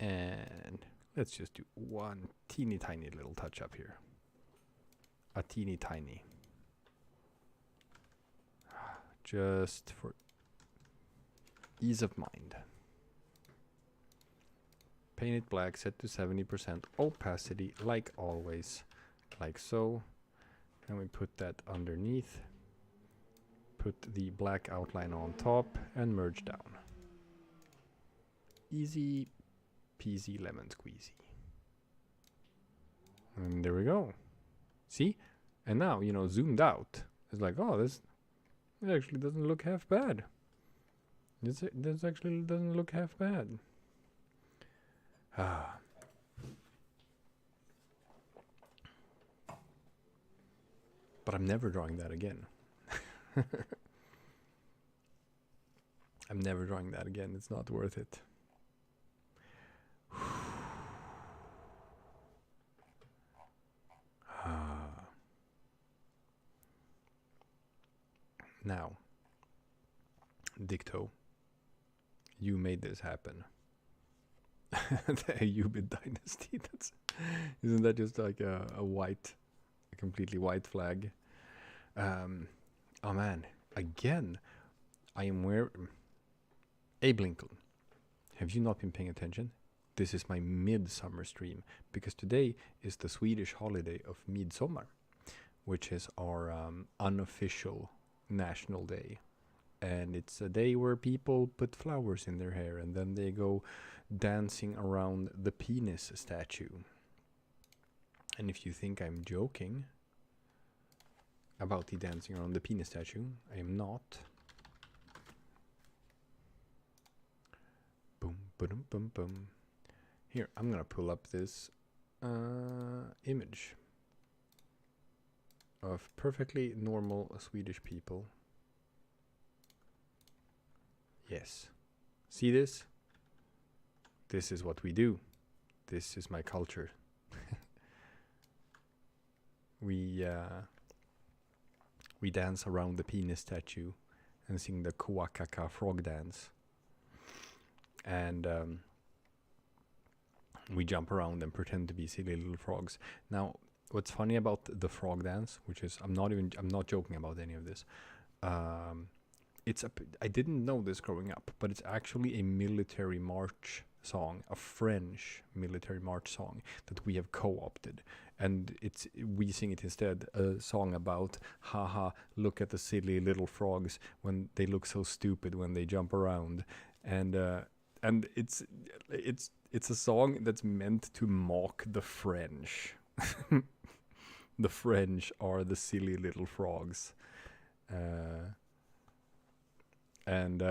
[SPEAKER 1] And let's just do one teeny tiny little touch up here. A teeny tiny. Just for ease of mind. Paint it black, set to 70% opacity, like always, like so. And we put that underneath. Put the black outline on top and merge down. Easy peasy lemon squeezy. And there we go. See? And now, you know, zoomed out. It's like, oh, this it actually doesn't look half bad. This actually doesn't look half bad. But I'm never drawing that again. I'm never drawing that again. It's not worth it. Now, Dicto, you made this happen. The Ayyubid dynasty. Isn't that just like a completely white flag? Oh man, again, I am wearing. Abe Lincoln, have you not been paying attention? This is my midsummer stream, because today is the Swedish holiday of Midsummer, which is our unofficial national day. And it's a day where people put flowers in their hair and then they go dancing around the penis statue. And if you think I'm joking about the dancing around the penis statue, I am not. Boom, boom, boom, boom. Here, I'm gonna pull up this image of perfectly normal Swedish people. Yes. See this? This is what we do. This is my culture. We dance around the penis statue and sing the Kuakaka frog dance. And we jump around and pretend to be silly little frogs. Now, what's funny about the frog dance, which is I'm not joking about any of this. I didn't know this growing up, but it's actually a military march song, a French military march song that we have co-opted, and we sing it instead, a song about haha, look at the silly little frogs when they look so stupid when they jump around, and it's a song that's meant to mock the French. The French are the silly little frogs. And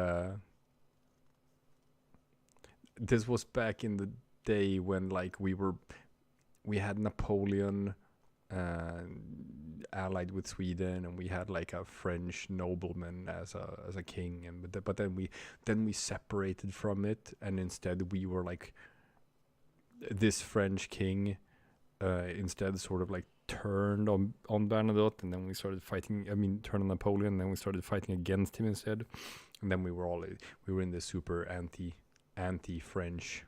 [SPEAKER 1] this was back in the day when like we had Napoleon allied with Sweden, and we had like a French nobleman as a king, and but then we separated from it, and instead we were like this French king instead sort of like turned on Bernadotte, and then we started fighting. I mean, turned on Napoleon, and then we started fighting against him instead. And then we were in this super anti-French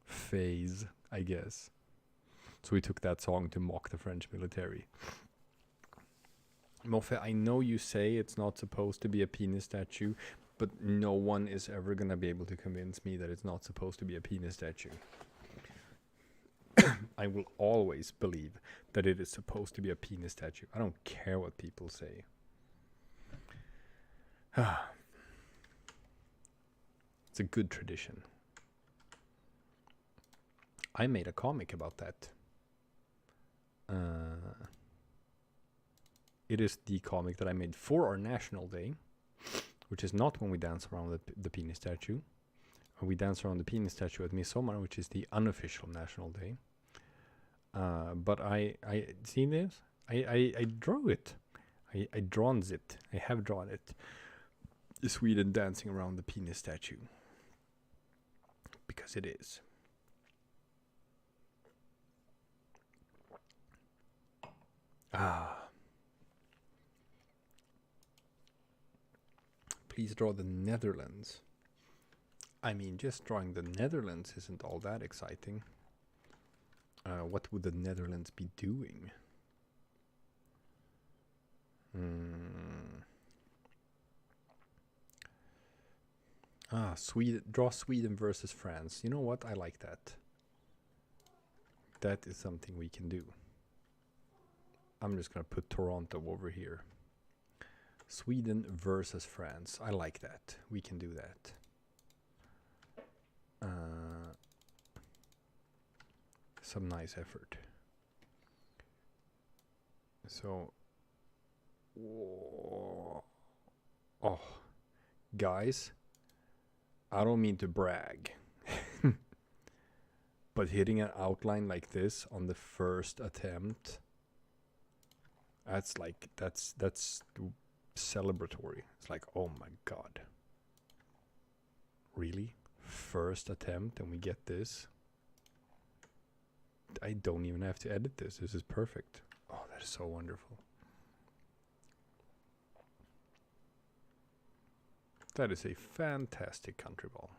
[SPEAKER 1] phase, I guess. So we took that song to mock the French military. Moffe, I know you say it's not supposed to be a penis statue, but no one is ever gonna be able to convince me that it's not supposed to be a penis statue. I will always believe that it is supposed to be a penis statue. I don't care what people say. It's a good tradition. I made a comic about that. It is the comic that I made for our National Day, which is not when we dance around the penis statue. We dance around the penis statue at Midsummer, which is the unofficial National Day. But I see this. I drew it. I drawn it. I have drawn it. Sweden dancing around the penis statue. Because it is. Please draw the Netherlands. I mean, just drawing the Netherlands isn't all that exciting. What would the Netherlands be doing? Sweden. Draw Sweden versus France. You know what? I like that. That is something we can do. I'm just gonna put Toronto over here. Sweden versus France. I like that. We can do that. Some nice effort. So, oh, guys, I don't mean to brag, but hitting an outline like this on the first attempt, that's celebratory. It's like, oh my god, really? First attempt and we get this? I don't even have to edit this. This is perfect. Oh, that is so wonderful. That is a fantastic country ball.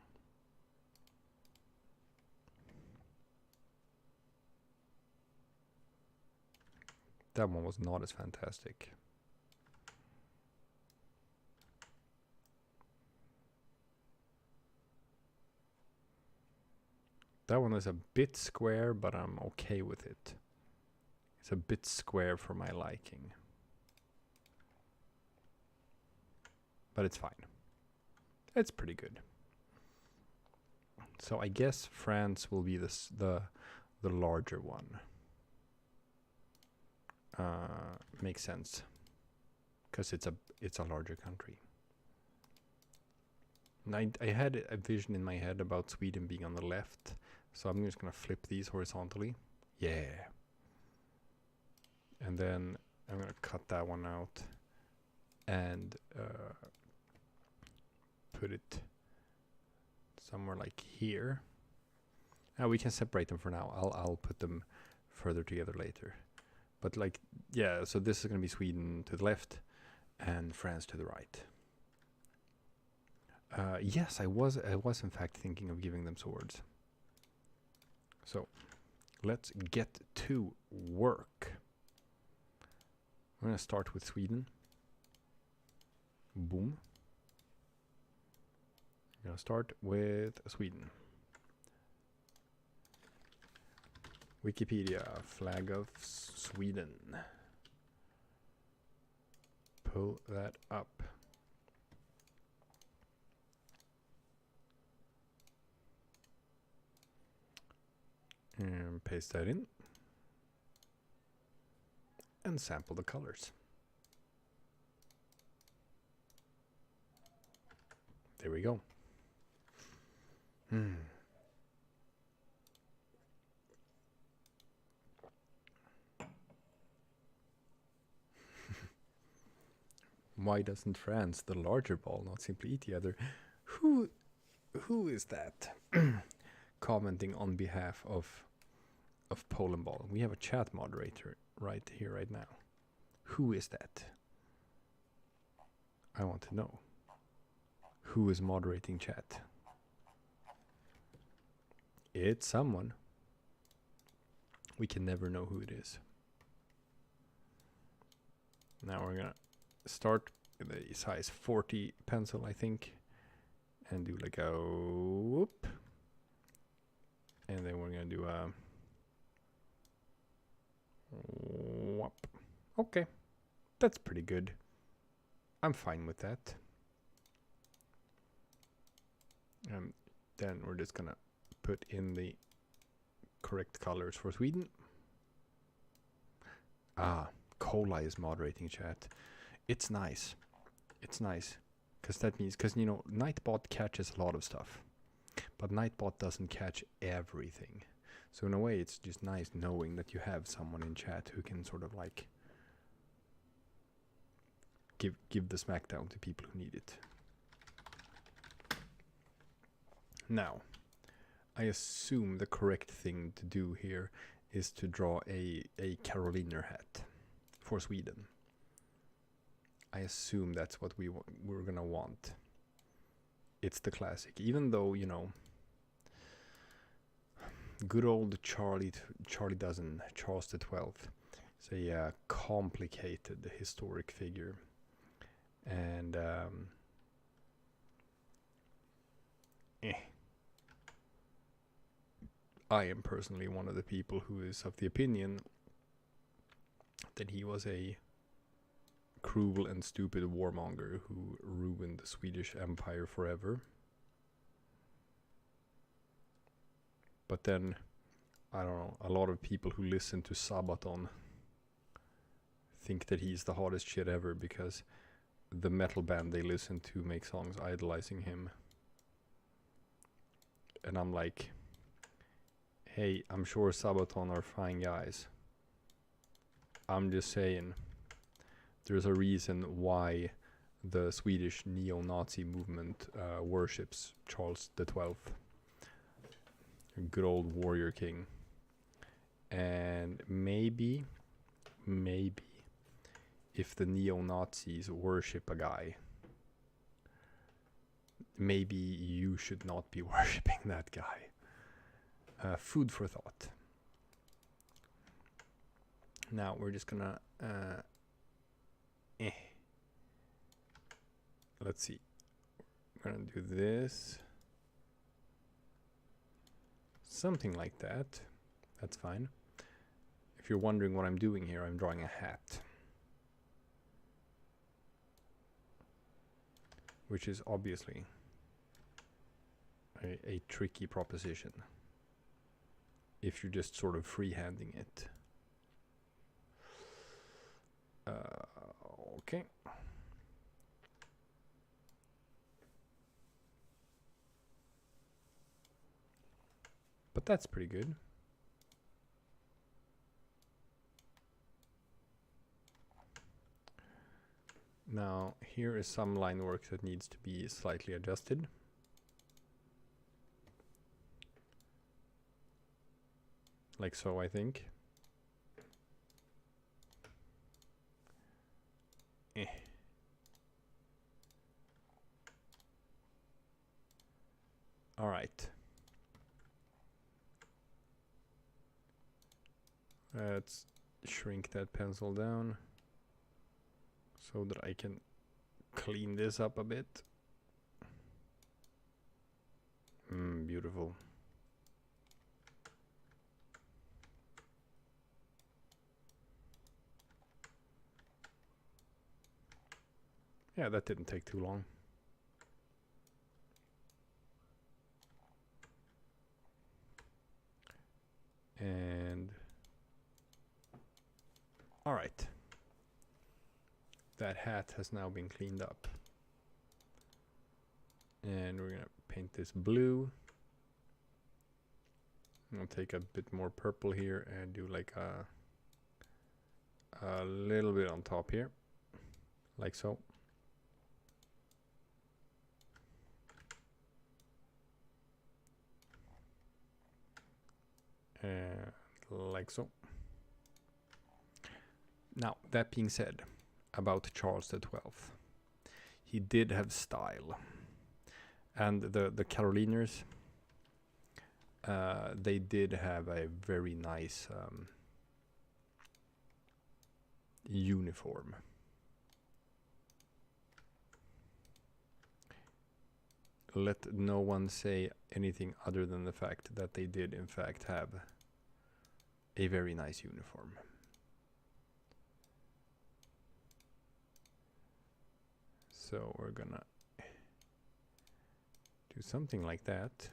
[SPEAKER 1] That one was not as fantastic. That one is a bit square, but I'm okay with it. It's a bit square for my liking. But it's fine. It's pretty good. So I guess France will be the larger one. Makes sense. Because it's a larger country. And I had a vision in my head about Sweden being on the left. So I'm just going to flip these horizontally. Yeah. And then I'm going to cut that one out. And put it somewhere like here. We can separate them for now. I'll put them further together later. But like, yeah, so this is going to be Sweden to the left and France to the right. Yes, I was in fact thinking of giving them swords. So, let's get to work. I'm going to start with Sweden. Boom. I'm going to start with Sweden. Wikipedia, flag of Sweden. Pull that up. And paste that in. And sample the colors. There we go. Why doesn't France, the larger ball, not simply eat the other? Who is that? Commenting on behalf of Polandball. We have a chat moderator right here, right now. Who is that? I want to know. Who is moderating chat? It's someone. We can never know who it is. Now we're gonna start with a size 40 pencil, I think. and do like a whoop, and then we're gonna do a whoop. Okay, that's pretty good. I'm fine with that. Then we're just gonna put in the correct colors for Sweden. Cola is moderating chat. It's nice. It's nice. Because that means, you know, Nightbot catches a lot of stuff. But Nightbot doesn't catch everything. So in a way, it's just nice knowing that you have someone in chat who can sort of like give the smackdown to people who need it. Now, I assume the correct thing to do here is to draw a Caroliner hat for Sweden. I assume that's what we're gonna want. It's the classic, even though, you know, good old Charles the 12th, is a complicated historic figure, and I am personally one of the people who is of the opinion that he was a cruel and stupid warmonger who ruined the Swedish Empire forever. But then, I don't know, a lot of people who listen to Sabaton think that he's the hottest shit ever because the metal band they listen to make songs idolizing him. And I'm like, hey, I'm sure Sabaton are fine guys. I'm just saying, there's a reason why the Swedish neo-Nazi movement worships Charles the 12th. A good old warrior king. And maybe if the neo-Nazis worship a guy, maybe you should not be worshipping that guy. Food for thought. Now we're just gonna let's see. We're gonna do this. Something like that. That's fine. If you're wondering what I'm doing here, I'm drawing a hat. Which is obviously a tricky proposition if you're just sort of freehanding it. Okay. But that's pretty good. Now, here is some line work that needs to be slightly adjusted. Like so, I think. All right. Let's shrink that pencil down so that I can clean this up a bit. Beautiful. Yeah, that didn't take too long. And all right. That hat has now been cleaned up. And we're gonna paint this blue. I'll take a bit more purple here and do like a little bit on top here. Like so. And like so. Now, that being said, about Charles the 12th, he did have style, and the Caroliners, they did have a very nice uniform. let no one say anything other than the fact that they did in fact have a very nice uniform. So we're gonna do something like that.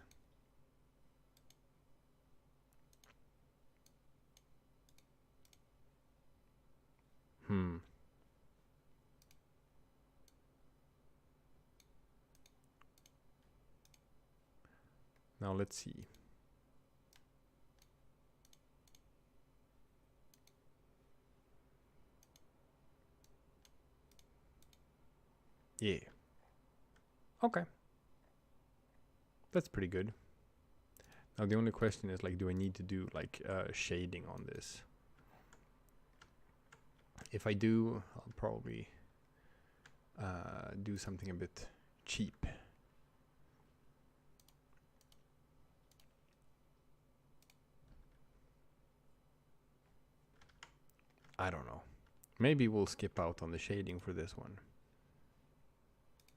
[SPEAKER 1] Now let's see. Yeah. Okay. That's pretty good. Now the only question is, like, do I need to do like shading on this? If I do, I'll probably do something a bit cheap. I don't know. Maybe we'll skip out on the shading for this one.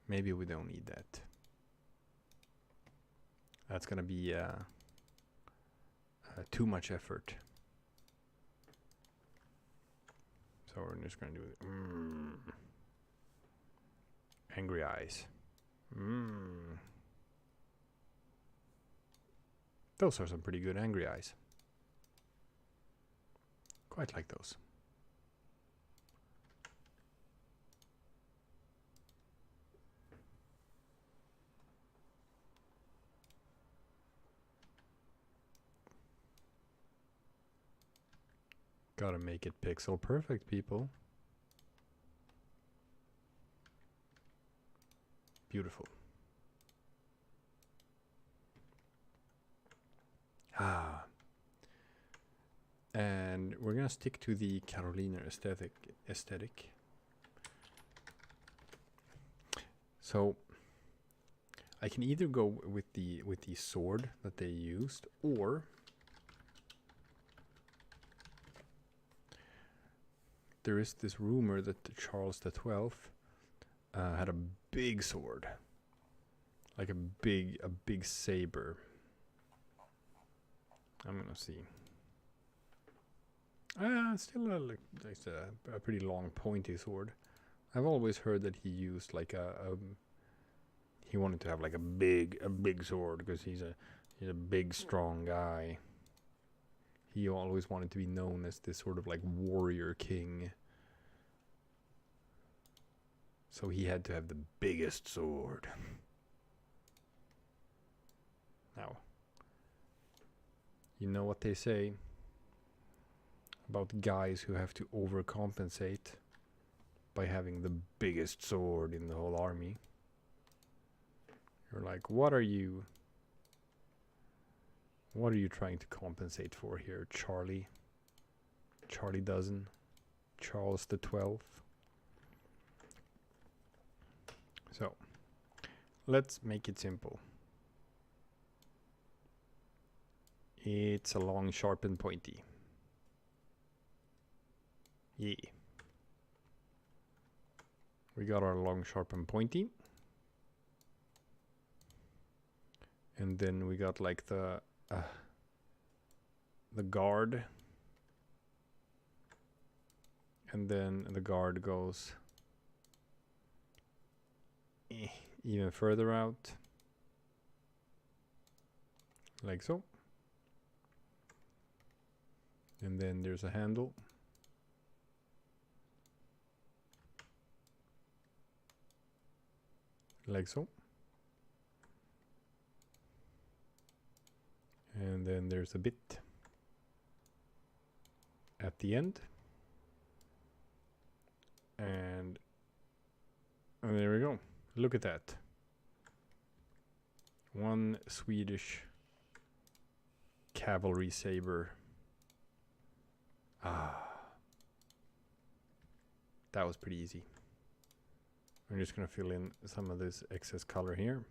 [SPEAKER 1] Maybe we don't need that. That's gonna be too much effort. So we're just gonna do angry eyes. Those are some pretty good angry eyes. Quite like those. Gotta make it pixel perfect, people. Beautiful. And we're gonna stick to the Carolina aesthetic. So I can either go with the sword that they used, or there is this rumor that Charles XII had a big sword, like a big saber. I'm gonna see. Still like a pretty long pointy sword. I've always heard that he used like he wanted to have like a big sword because he's a big strong guy. He always wanted to be known as this sort of like warrior king. So he had to have the biggest sword. Now, you know what they say about guys who have to overcompensate by having the biggest sword in the whole army. You're like, what are you trying to compensate for here, Charlie? Charlie doesn't. Charles the 12th. So, let's make it simple. It's a long, sharp, and pointy. Yeah. We got our long, sharp, and pointy. And then we got like the guard. And then the guard goes even further out. Like so. And then there's a handle. Like so. And then there's a bit at the end. And there we go. Look at that. One Swedish cavalry saber. That was pretty easy. I'm just gonna fill in some of this excess color here.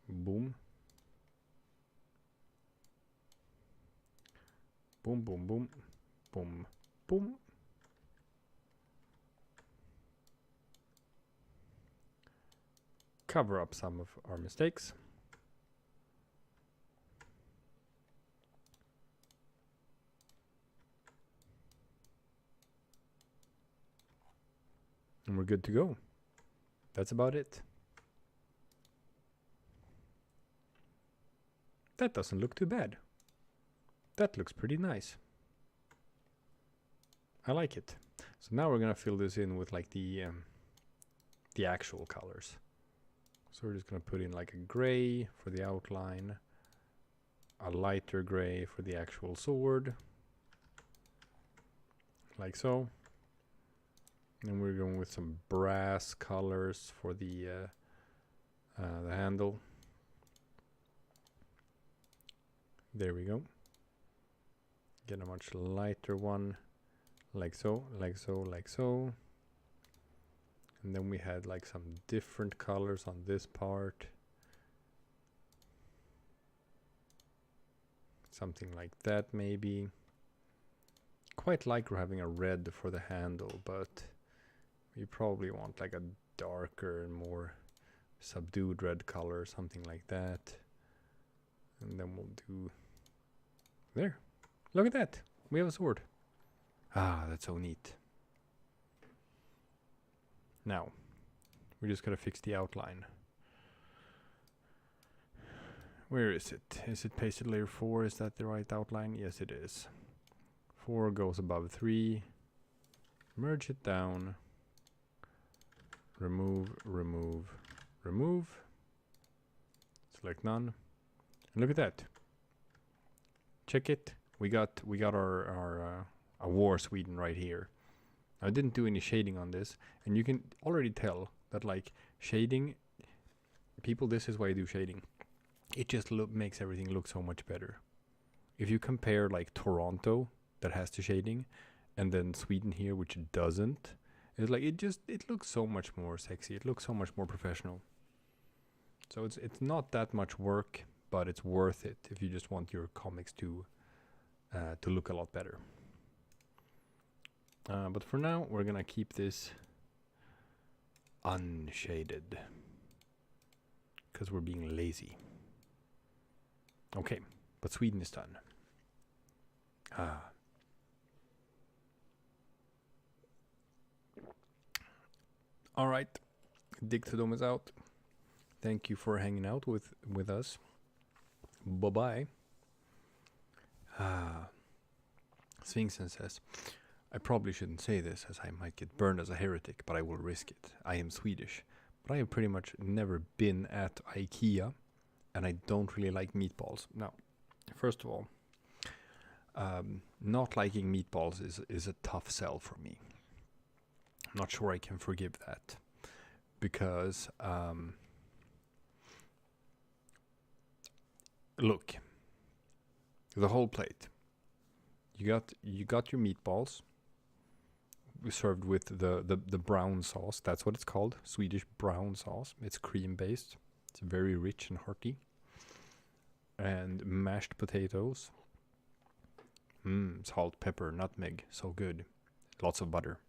[SPEAKER 1] Boom. Boom, boom, boom. Boom, boom. cover up some of our mistakes. And we're good to go. That's about it. That doesn't look too bad. That looks pretty nice. I like it. So now we're gonna fill this in with like the actual colors. So we're just gonna put in like a gray for the outline, a lighter gray for the actual sword, like so. And we're going with some brass colors for the handle. There we go. Get a much lighter one, like so, like so, like so. And then we had like some different colors on this part. Something like that maybe. Quite like we're having a red for the handle, but we probably want like a darker and more subdued red color, something like that. And then we'll do there. Look at that. We have a sword. Ah, that's so neat. Now, we're just gonna fix the outline. Where is it? Is it pasted layer 4? Is that the right outline? Yes, it is. 4 goes above 3. Merge it down. Remove, remove, remove. Select none. And look at that. Check it. We got our war Sweden right here. I didn't do any shading on this, and you can already tell that like shading, people, this is why I do shading. It just makes everything look so much better. If you compare like Toronto that has the shading, and then Sweden here which doesn't, it's like it looks so much more sexy. It looks so much more professional. So it's not that much work, but it's worth it if you just want your comics to look a lot better. But for now, we're gonna keep this unshaded because we're being lazy. Okay, but Sweden is done. All right, DickRhino's is out. Thank you for hanging out with us. Bye bye. Svingsen says, I probably shouldn't say this as I might get burned as a heretic, but I will risk it. I am Swedish, but I have pretty much never been at IKEA, and I don't really like meatballs. Now, first of all, not liking meatballs is a tough sell for me. I'm not sure I can forgive that, because look, the whole plate. You got your meatballs served with the brown sauce. That's what it's called, Swedish brown sauce. It's cream based. It's very rich and hearty. And mashed potatoes. Salt, pepper, nutmeg, so good. Lots of butter.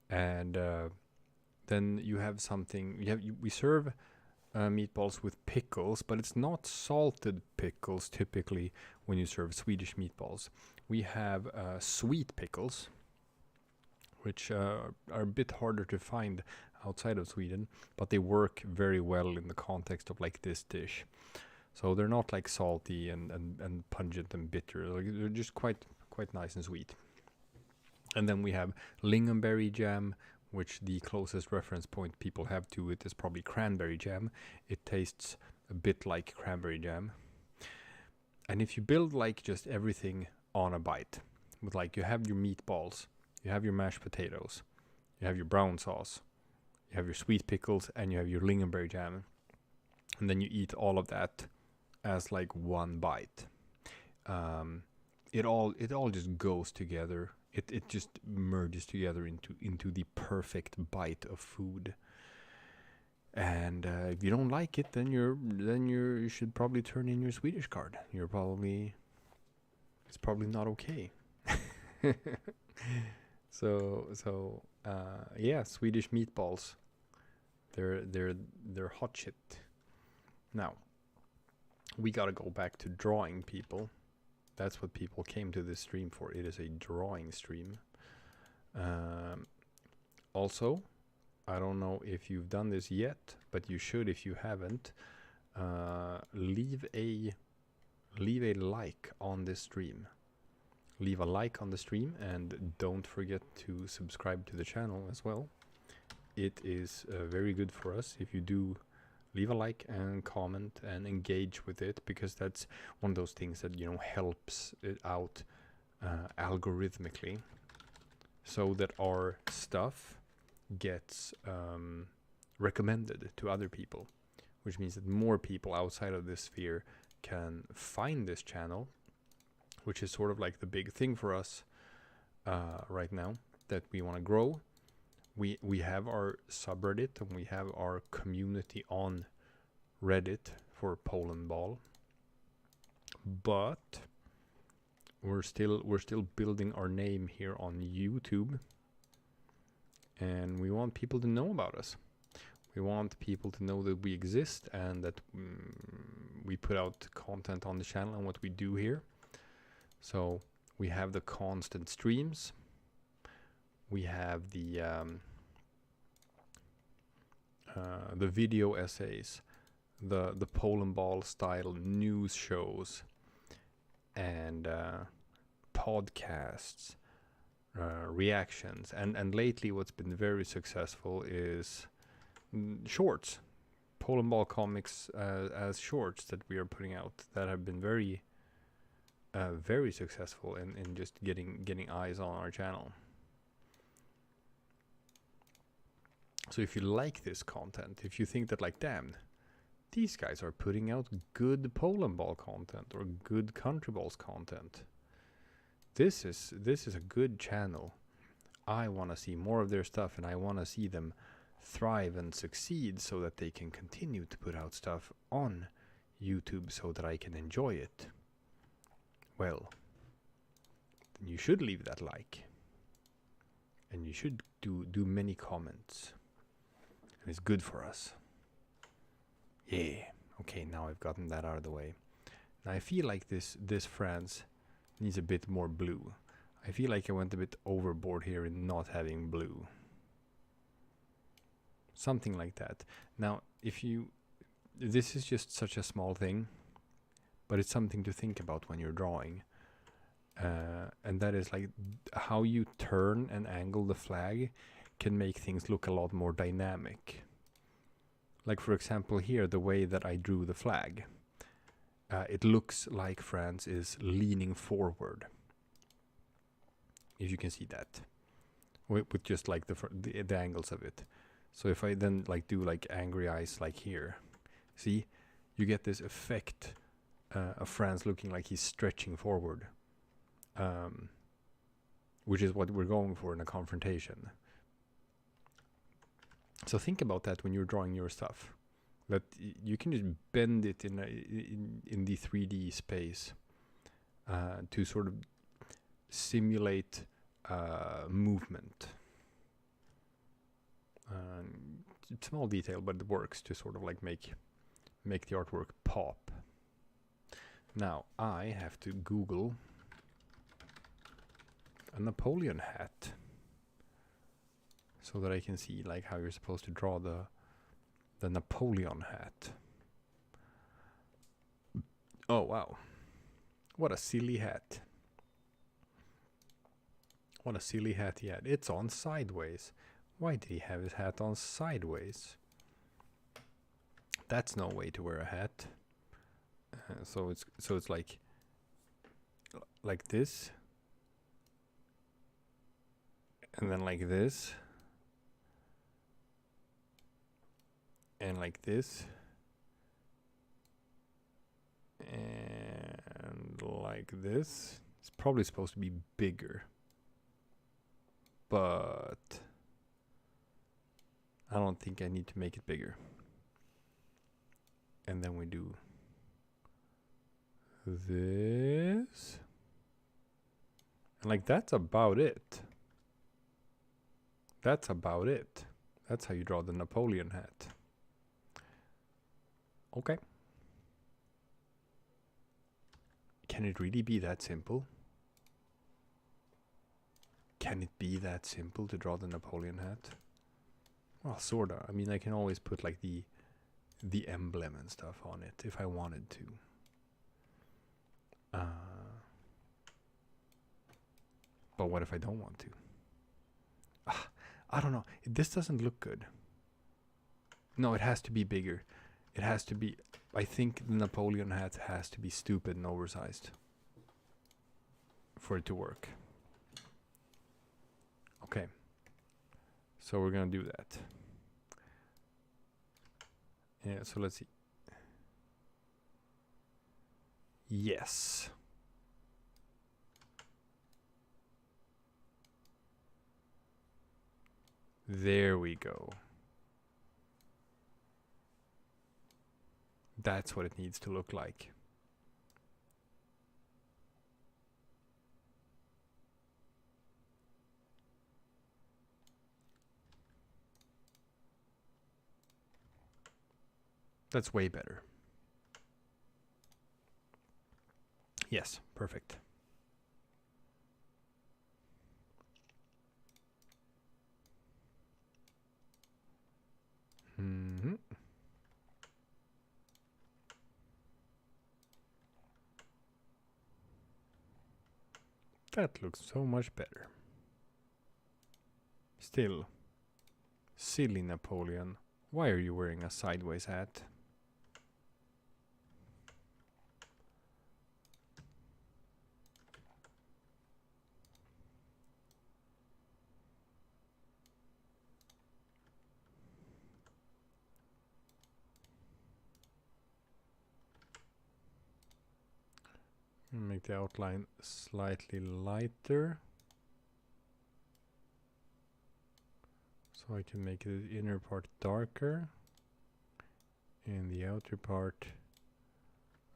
[SPEAKER 1] And then you have something. We serve meatballs with pickles, but it's not salted pickles typically when you serve Swedish meatballs. We have sweet pickles, which are a bit harder to find outside of Sweden, but they work very well in the context of like this dish. So they're not like salty and pungent and bitter. Like, they're just quite nice and sweet. And then we have lingonberry jam, which the closest reference point people have to it is probably cranberry jam. It tastes a bit like cranberry jam. And if you build like just everything on a bite, with like you have your meatballs, you have your mashed potatoes, you have your brown sauce, you have your sweet pickles, and you have your lingonberry jam, and then you eat all of that as like one bite. It all just goes together. It just merges together into the perfect bite of food. And if you don't like it, then you should probably turn in your Swedish card. It's probably not okay. So yeah, Swedish meatballs. They're hot shit. Now, we gotta go back to drawing, people. That's what people came to this stream for. It is a drawing stream. Also, I don't know if you've done this yet, but you should if you haven't. Leave a like on this stream. Leave a like on the stream, and don't forget to subscribe to the channel as well. It is very good for us if you do leave a like and comment and engage with it, because that's one of those things that, you know, helps it out algorithmically, so that our stuff gets recommended to other people, which means that more people outside of this sphere can find this channel, which is sort of like the big thing for us right now that we want to grow. We have our subreddit and we have our community on Reddit for Polandball, but we're still building our name here on YouTube, and we want people to know about us. We want people to know that we exist and that we put out content on the channel and what we do here. So we have the constant streams. We have the video essays, the Polandball style news shows, and podcasts, reactions, and lately what's been very successful is shorts, Polandball comics as shorts that we are putting out that have been very successful in just getting eyes on our channel. So if you like this content, if you think that, like, damn, these guys are putting out good Polandball content or good countryballs content, this is a good channel. I want to see more of their stuff, and I want to see them thrive and succeed so that they can continue to put out stuff on YouTube so that I can enjoy it. Well, then you should leave that like, and you should do many comments. And it's good for us. Yeah. Okay, now I've gotten that out of the way. Now I feel like this France needs a bit more blue. I feel like I went a bit overboard here in not having blue. Something like that. Now, this is just such a small thing, but it's something to think about when you're drawing. And that is like how you turn and angle the flag can make things look a lot more dynamic. Like, for example, here, the way that I drew the flag. It looks like France is leaning forward. If you can see that. With just like the angles of it. So if I then like do like angry eyes like here. See? You get this effect of France looking like he's stretching forward. Which is what we're going for in a confrontation. So think about that when you're drawing your stuff. That you can just bend it in the 3D space to sort of simulate movement. Small detail, but it works to sort of like make the artwork pop. Now I have to Google a Napoleon hat, so that I can see like how you're supposed to draw the Napoleon hat. Oh wow, what a silly hat. What a silly hat he had. It's on sideways. Why did he have his hat on sideways? That's no way to wear a hat. So it's like this, and then like this, and like this, and like this. It's probably supposed to be bigger, but I don't think I need to make it bigger. And then we do this, and like that's about it. That's about it. That's how you draw the Napoleon hat. Okay. Can it really be that simple? Can it be that simple to draw the Napoleon hat? Well, sorta. I mean, I can always put like the emblem and stuff on it if I wanted to. But what if I don't want to? I don't know. This doesn't look good. No, it has to be bigger. It has to be... I think the Napoleon hat has to be stupid and oversized for it to work. Okay. So we're gonna do that. Yeah, so let's see. Yes. There we go. That's what it needs to look like. That's way better. Yes, perfect. Mm-hmm. That looks so much better. Still, silly Napoleon. Why are you wearing a sideways hat? Make the outline slightly lighter, so I can make the inner part darker and the outer part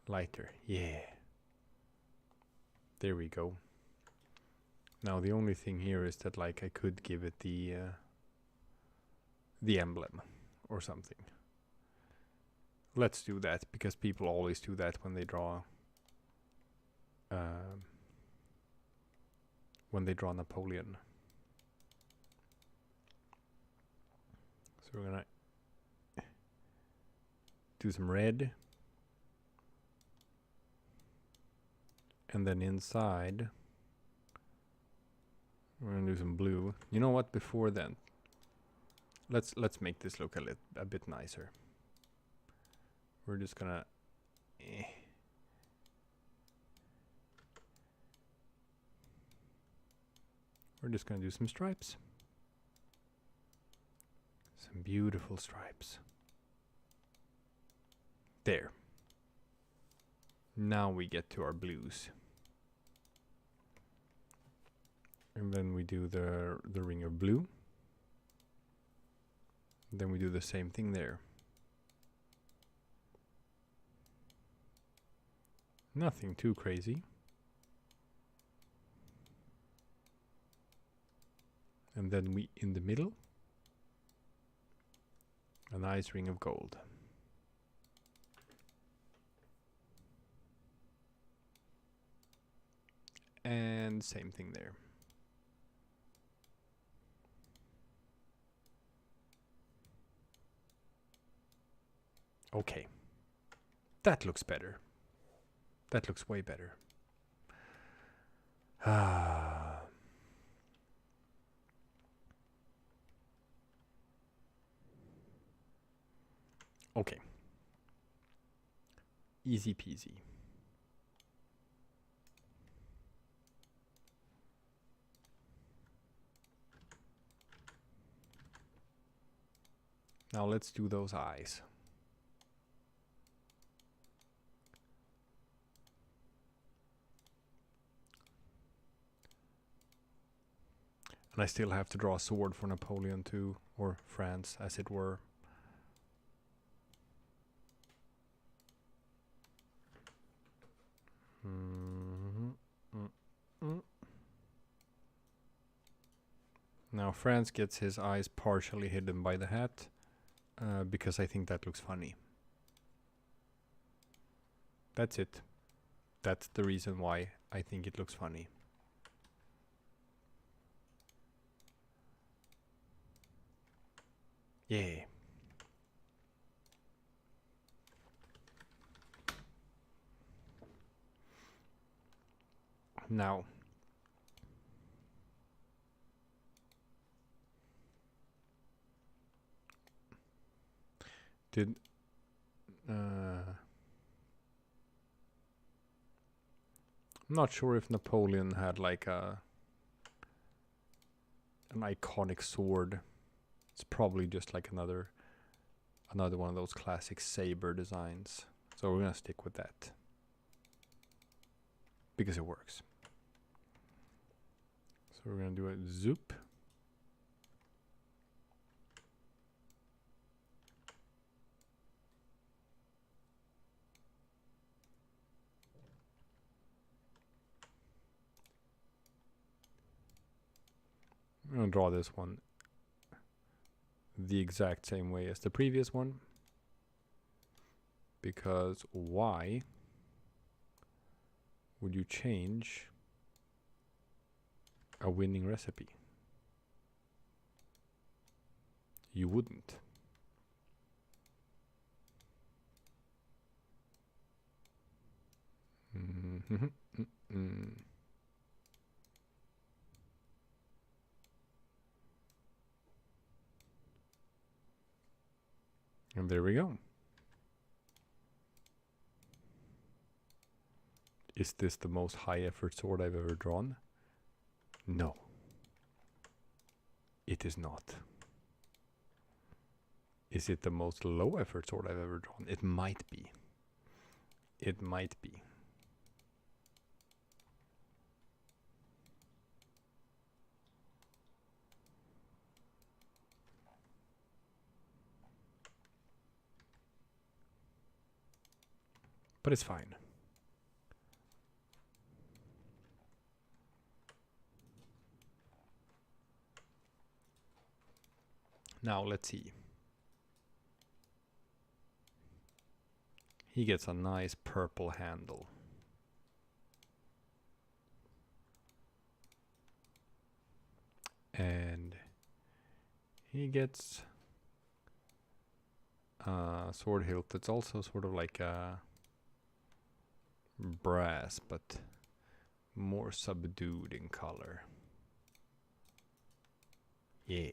[SPEAKER 1] lighter. Yeah, there we go. Now the only thing here is that like I could give it the emblem or something. Let's do that because people always do that when they draw Napoleon. So we're gonna do some red, and then inside we're gonna do some blue. You know what? Before then, let's make this look a bit nicer. We're just gonna do some stripes. Some beautiful stripes. There. Now we get to our blues. And then we do the ring of blue. Then we do the same thing there. Nothing too crazy. And then we, in the middle, a nice ring of gold. And same thing there. Okay. That looks better. That looks way better. Okay. Easy peasy. Now let's do those eyes. And I still have to draw a sword for Napoleon too, or France as it were. Now France gets his eyes partially hidden by the hat, because I think that looks funny. That's it. That's the reason why I think it looks funny. Yeah. Now, did I'm not sure if Napoleon had like an iconic sword. It's probably just like another one of those classic saber designs. So we're gonna stick with that because it works. So we're gonna do a zoop. I'm gonna draw this one the exact same way as the previous one, because why would you change a winning recipe? You wouldn't. And there we go. Is this the most high effort sword I've ever drawn? No. It is not. Is it the most low effort sword I've ever drawn? It might be. It might be. But it's fine. Now let's see. He gets a nice purple handle. And he gets a sword hilt that's also sort of like a brass, but more subdued in color. Yeah.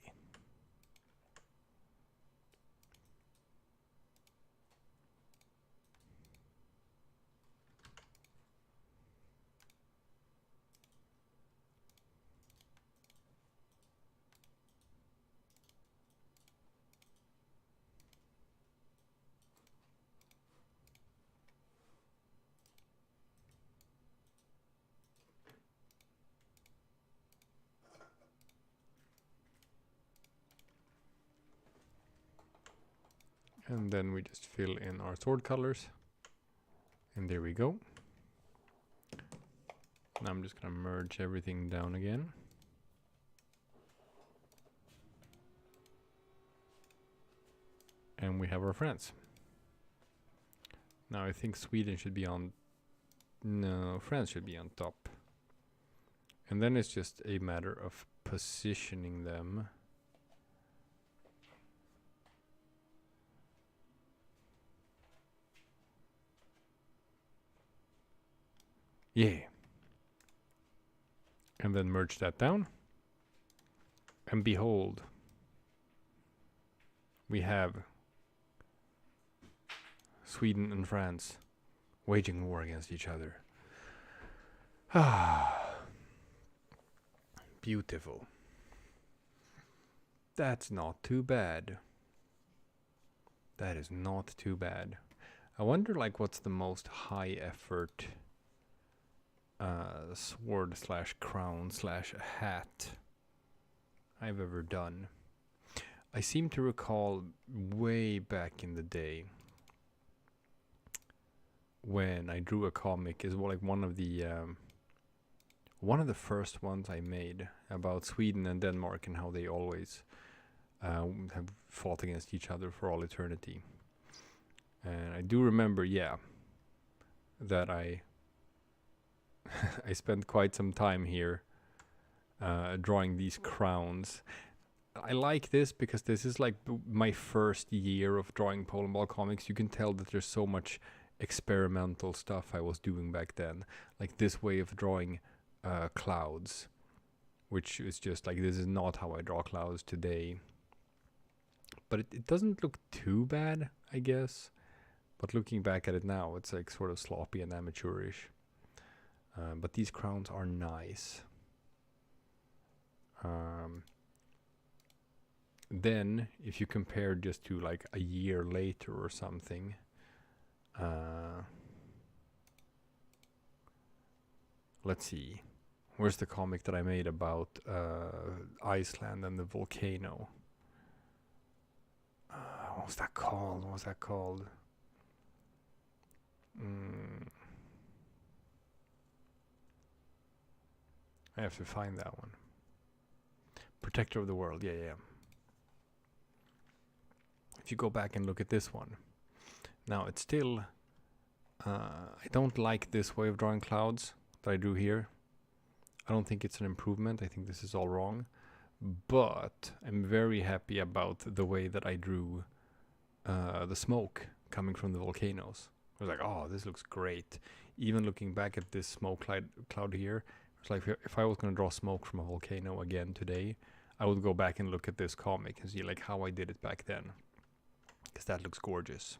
[SPEAKER 1] And then we just fill in our sword colors. And there we go. Now I'm just gonna merge everything down again. And we have our friends. Now I think Sweden should be on... No, France should be on top. And then it's just a matter of positioning them. Yeah. And then merge that down. And behold, we have Sweden and France waging war against each other. Ah, beautiful. That's not too bad. That is not too bad. I wonder, like, what's the most high effort sword slash crown slash hat I've ever done. I seem to recall way back in the day when I drew a comic, is like one of the one of the first ones I made about Sweden and Denmark and how they always have fought against each other for all eternity. And I do remember, that I I spent quite some time here drawing these crowns. I like this because this is like my first year of drawing Polandball comics. You can tell that there's so much experimental stuff I was doing back then. Like this way of drawing clouds, which is just like, this is not how I draw clouds today. But it doesn't look too bad, I guess. But looking back at it now, it's like sort of sloppy and amateurish. But these crowns are nice. Then, if you compare just to like a year later or something, let's see. Where's the comic that I made about Iceland and the volcano? What was that called? I have to find that one. Protector of the World, yeah. If you go back and look at this one, now it's still, I don't like this way of drawing clouds that I drew here. I don't think it's an improvement. I think this is all wrong. But I'm very happy about the way that I drew the smoke coming from the volcanoes. I was like, oh, this looks great. Even looking back at this smoke cloud here, it's like if I was going to draw smoke from a volcano again today, I would go back and look at this comic and see like how I did it back then. Because that looks gorgeous.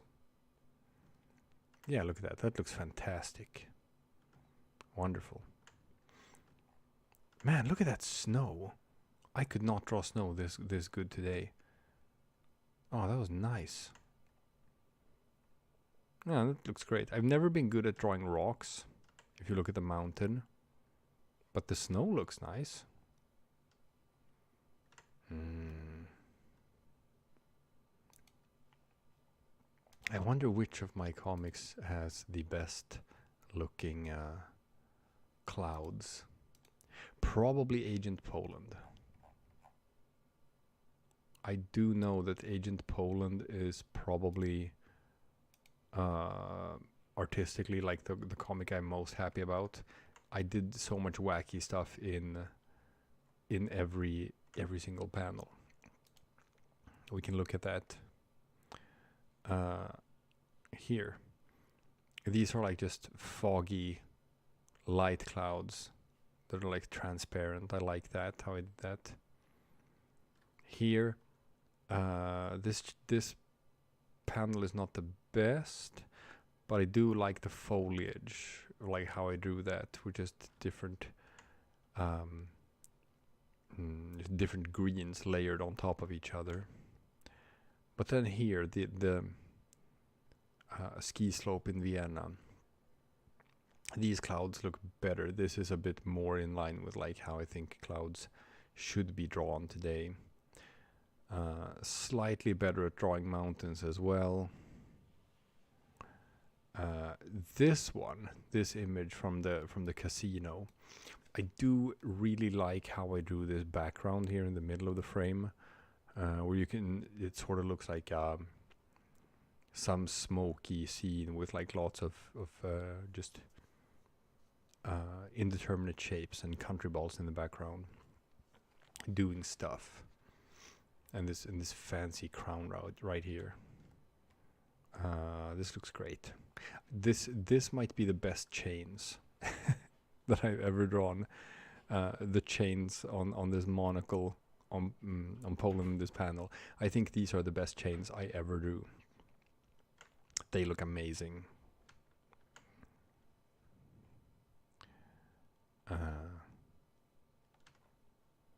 [SPEAKER 1] Yeah, look at that. That looks fantastic. Wonderful. Man, look at that snow. I could not draw snow this good today. Oh, that was nice. Yeah, that looks great. I've never been good at drawing rocks, if you look at the mountain. But the snow looks nice. I wonder which of my comics has the best looking clouds. Probably Agent Poland. I do know that Agent Poland is probably artistically like the comic I'm most happy about. I did so much wacky stuff in every single panel. We can look at that here. These are like just foggy light clouds that are like transparent. I like that, how I did that. Here, this panel is not the best, but I do like the foliage, like how I drew that, with just different different greens layered on top of each other. But then here, the ski slope in Vienna, these clouds look better. This is a bit more in line with like how I think clouds should be drawn today. Slightly better at drawing mountains as well. This image from the casino, I do really like how I drew this background here in the middle of the frame, where it sort of looks like some smoky scene with like lots of just indeterminate shapes and country balls in the background doing stuff. And this fancy crown right here. This looks great. This might be the best chains that I've ever drawn. The chains on this monocle on Poland in this panel. I think these are the best chains I ever drew. They look amazing.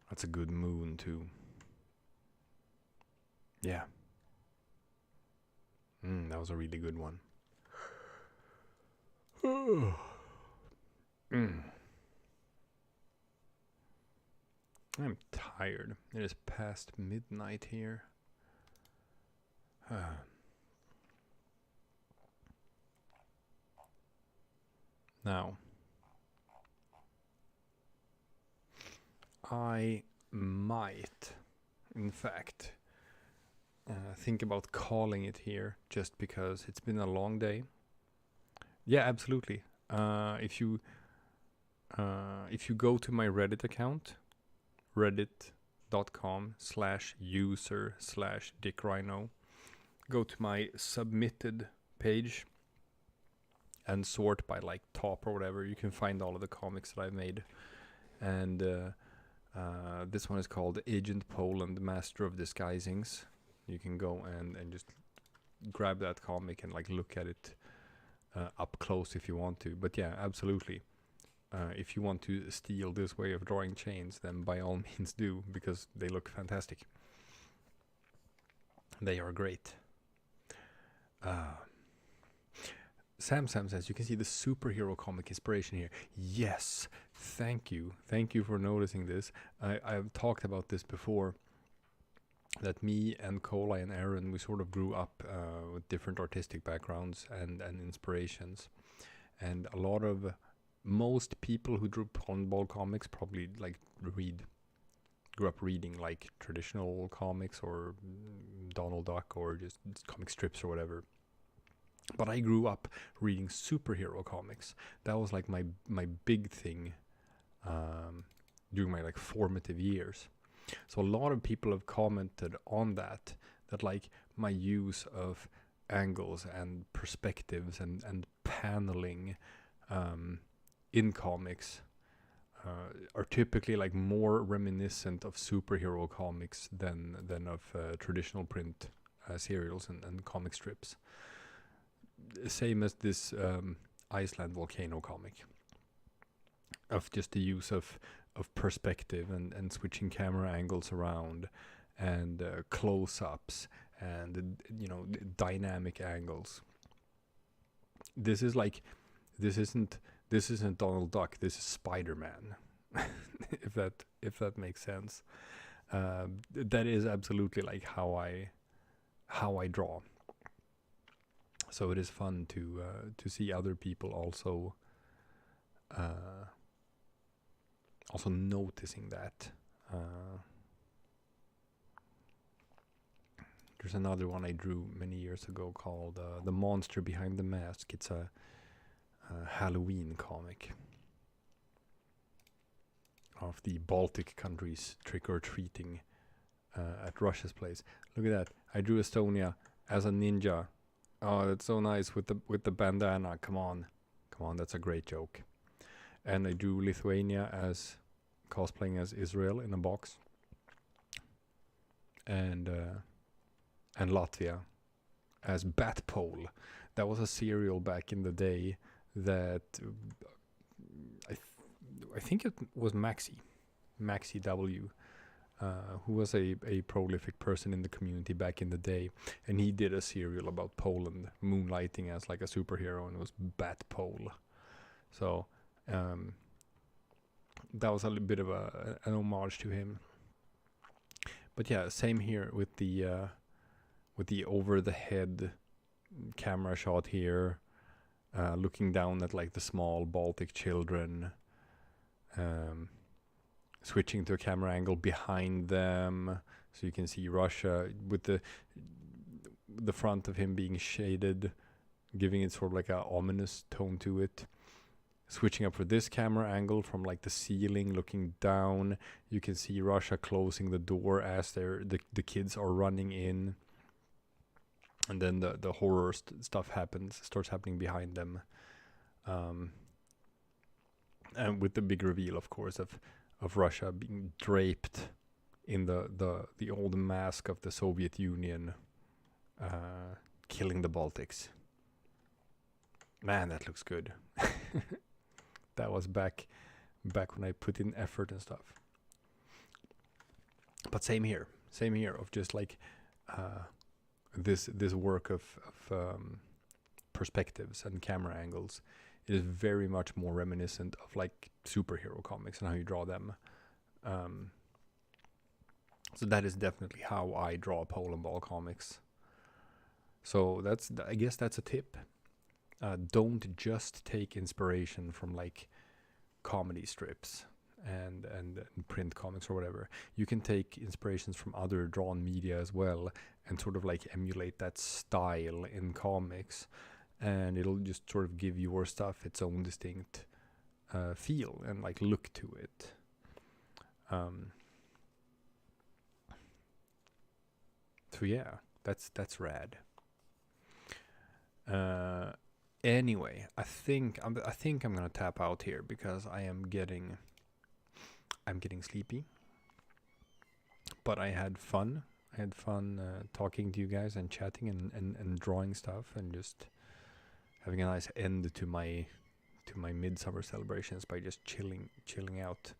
[SPEAKER 1] That's a good moon too. Yeah. That was a really good one. I'm tired. It is past midnight here. Now, I might, in fact, think about calling it here, just because it's been a long day. Yeah, absolutely. If you go to my Reddit account, reddit.com/user/DickRhino, go to my submitted page and sort by like top or whatever, you can find all of the comics that I've made. And this one is called Agent Poland, Master of Disguisings. You can go and just grab that comic and like look at it up close if you want to. But yeah, absolutely. If you want to steal this way of drawing chains, then by all means do, because they look fantastic. They are great. Sam says, you can see the superhero comic inspiration here. Yes, thank you. Thank you for noticing this. I've talked about this before, that me and Kola and Aaron, we sort of grew up with different artistic backgrounds and inspirations. And most people who drew Polandball comics probably like grew up reading like traditional comics or Donald Duck or just comic strips or whatever. But I grew up reading superhero comics. That was like my big thing during my like formative years. So a lot of people have commented on that like my use of angles and perspectives and paneling in comics are typically like more reminiscent of superhero comics than of traditional print serials and comic strips. Same as this Iceland volcano comic, of just the use of perspective and switching camera angles around and close-ups and dynamic angles. This isn't Donald Duck, this is Spider-Man. if that makes sense. That is absolutely like how I draw. So it is fun to see other people also noticing that. There's another one I drew many years ago called The Monster Behind the Mask. It's a Halloween comic of the Baltic countries trick-or-treating at Russia's place. Look at that. I drew Estonia as a ninja. Oh, that's so nice with the bandana. Come on, that's a great joke. And I drew Lithuania as cosplaying as Israel in a box, and Latvia as Batpole. That was a cereal back in the day that I think it was Maxi W. Who was a prolific person in the community back in the day, and he did a serial about Poland moonlighting as like a superhero, and it was Batpole. So that was a little bit of an homage to him. But yeah, same here with the over the head camera shot here, looking down at like the small Baltic children. Switching to a camera angle behind them, so you can see Russia with the front of him being shaded, giving it sort of like a ominous tone to it. Switching up for this camera angle from like the ceiling, looking down, you can see Russia closing the door as the kids are running in, and then the horror stuff starts happening behind them, and with the big reveal, of course, of Russia being draped in the old mask of the Soviet Union, killing the Baltics. Man, that looks good. That was back when I put in effort and stuff. But same here of just like this work of perspectives and camera angles. It is very much more reminiscent of like superhero comics and how you draw them. So that is definitely how I draw Polandball comics. So I guess that's a tip. Don't just take inspiration from like comedy strips and print comics or whatever. You can take inspirations from other drawn media as well and sort of like emulate that style in comics, and it'll just sort of give your stuff its own distinct feel and like look to it. So yeah, that's rad. Anyway, I think I'm gonna tap out here because I'm getting sleepy. But I had fun. I had fun talking to you guys and chatting and drawing stuff and just having a nice end to my midsummer celebrations by just chilling out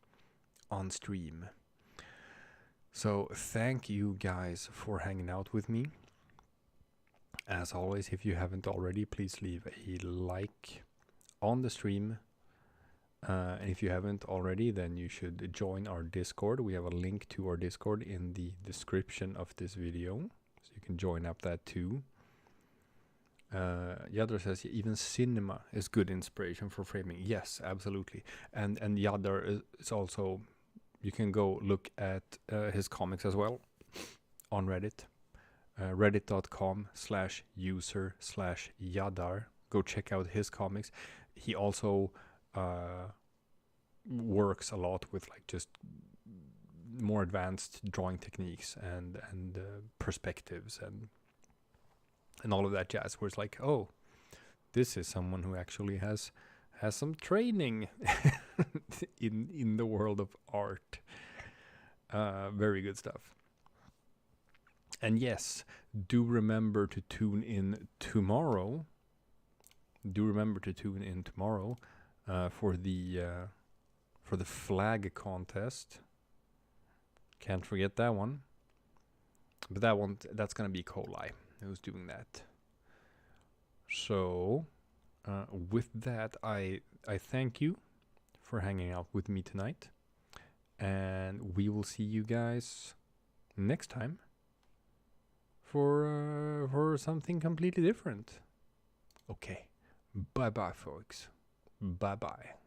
[SPEAKER 1] on stream. So thank you guys for hanging out with me. As always, if you haven't already, please leave a like on the stream. And if you haven't already, then you should join our Discord. We have a link to our Discord in the description of this video, so you can join up that too. Yadar says even cinema is good inspiration for framing. Yes, absolutely. And Yadar is also, you can go look at his comics as well on Reddit. Reddit.com/user/Yadar. Go check out his comics. He also works a lot with like just more advanced drawing techniques and perspectives and all of that jazz, where it's like, oh, this is someone who actually has some training in the world of art. Very good stuff. And yes, do remember to tune in tomorrow. For the flag contest. Can't forget that one. But that's gonna be Kolai who's doing that. So with that, I thank you for hanging out with me tonight, and we will see you guys next time for something completely different. Okay, bye bye folks, bye bye.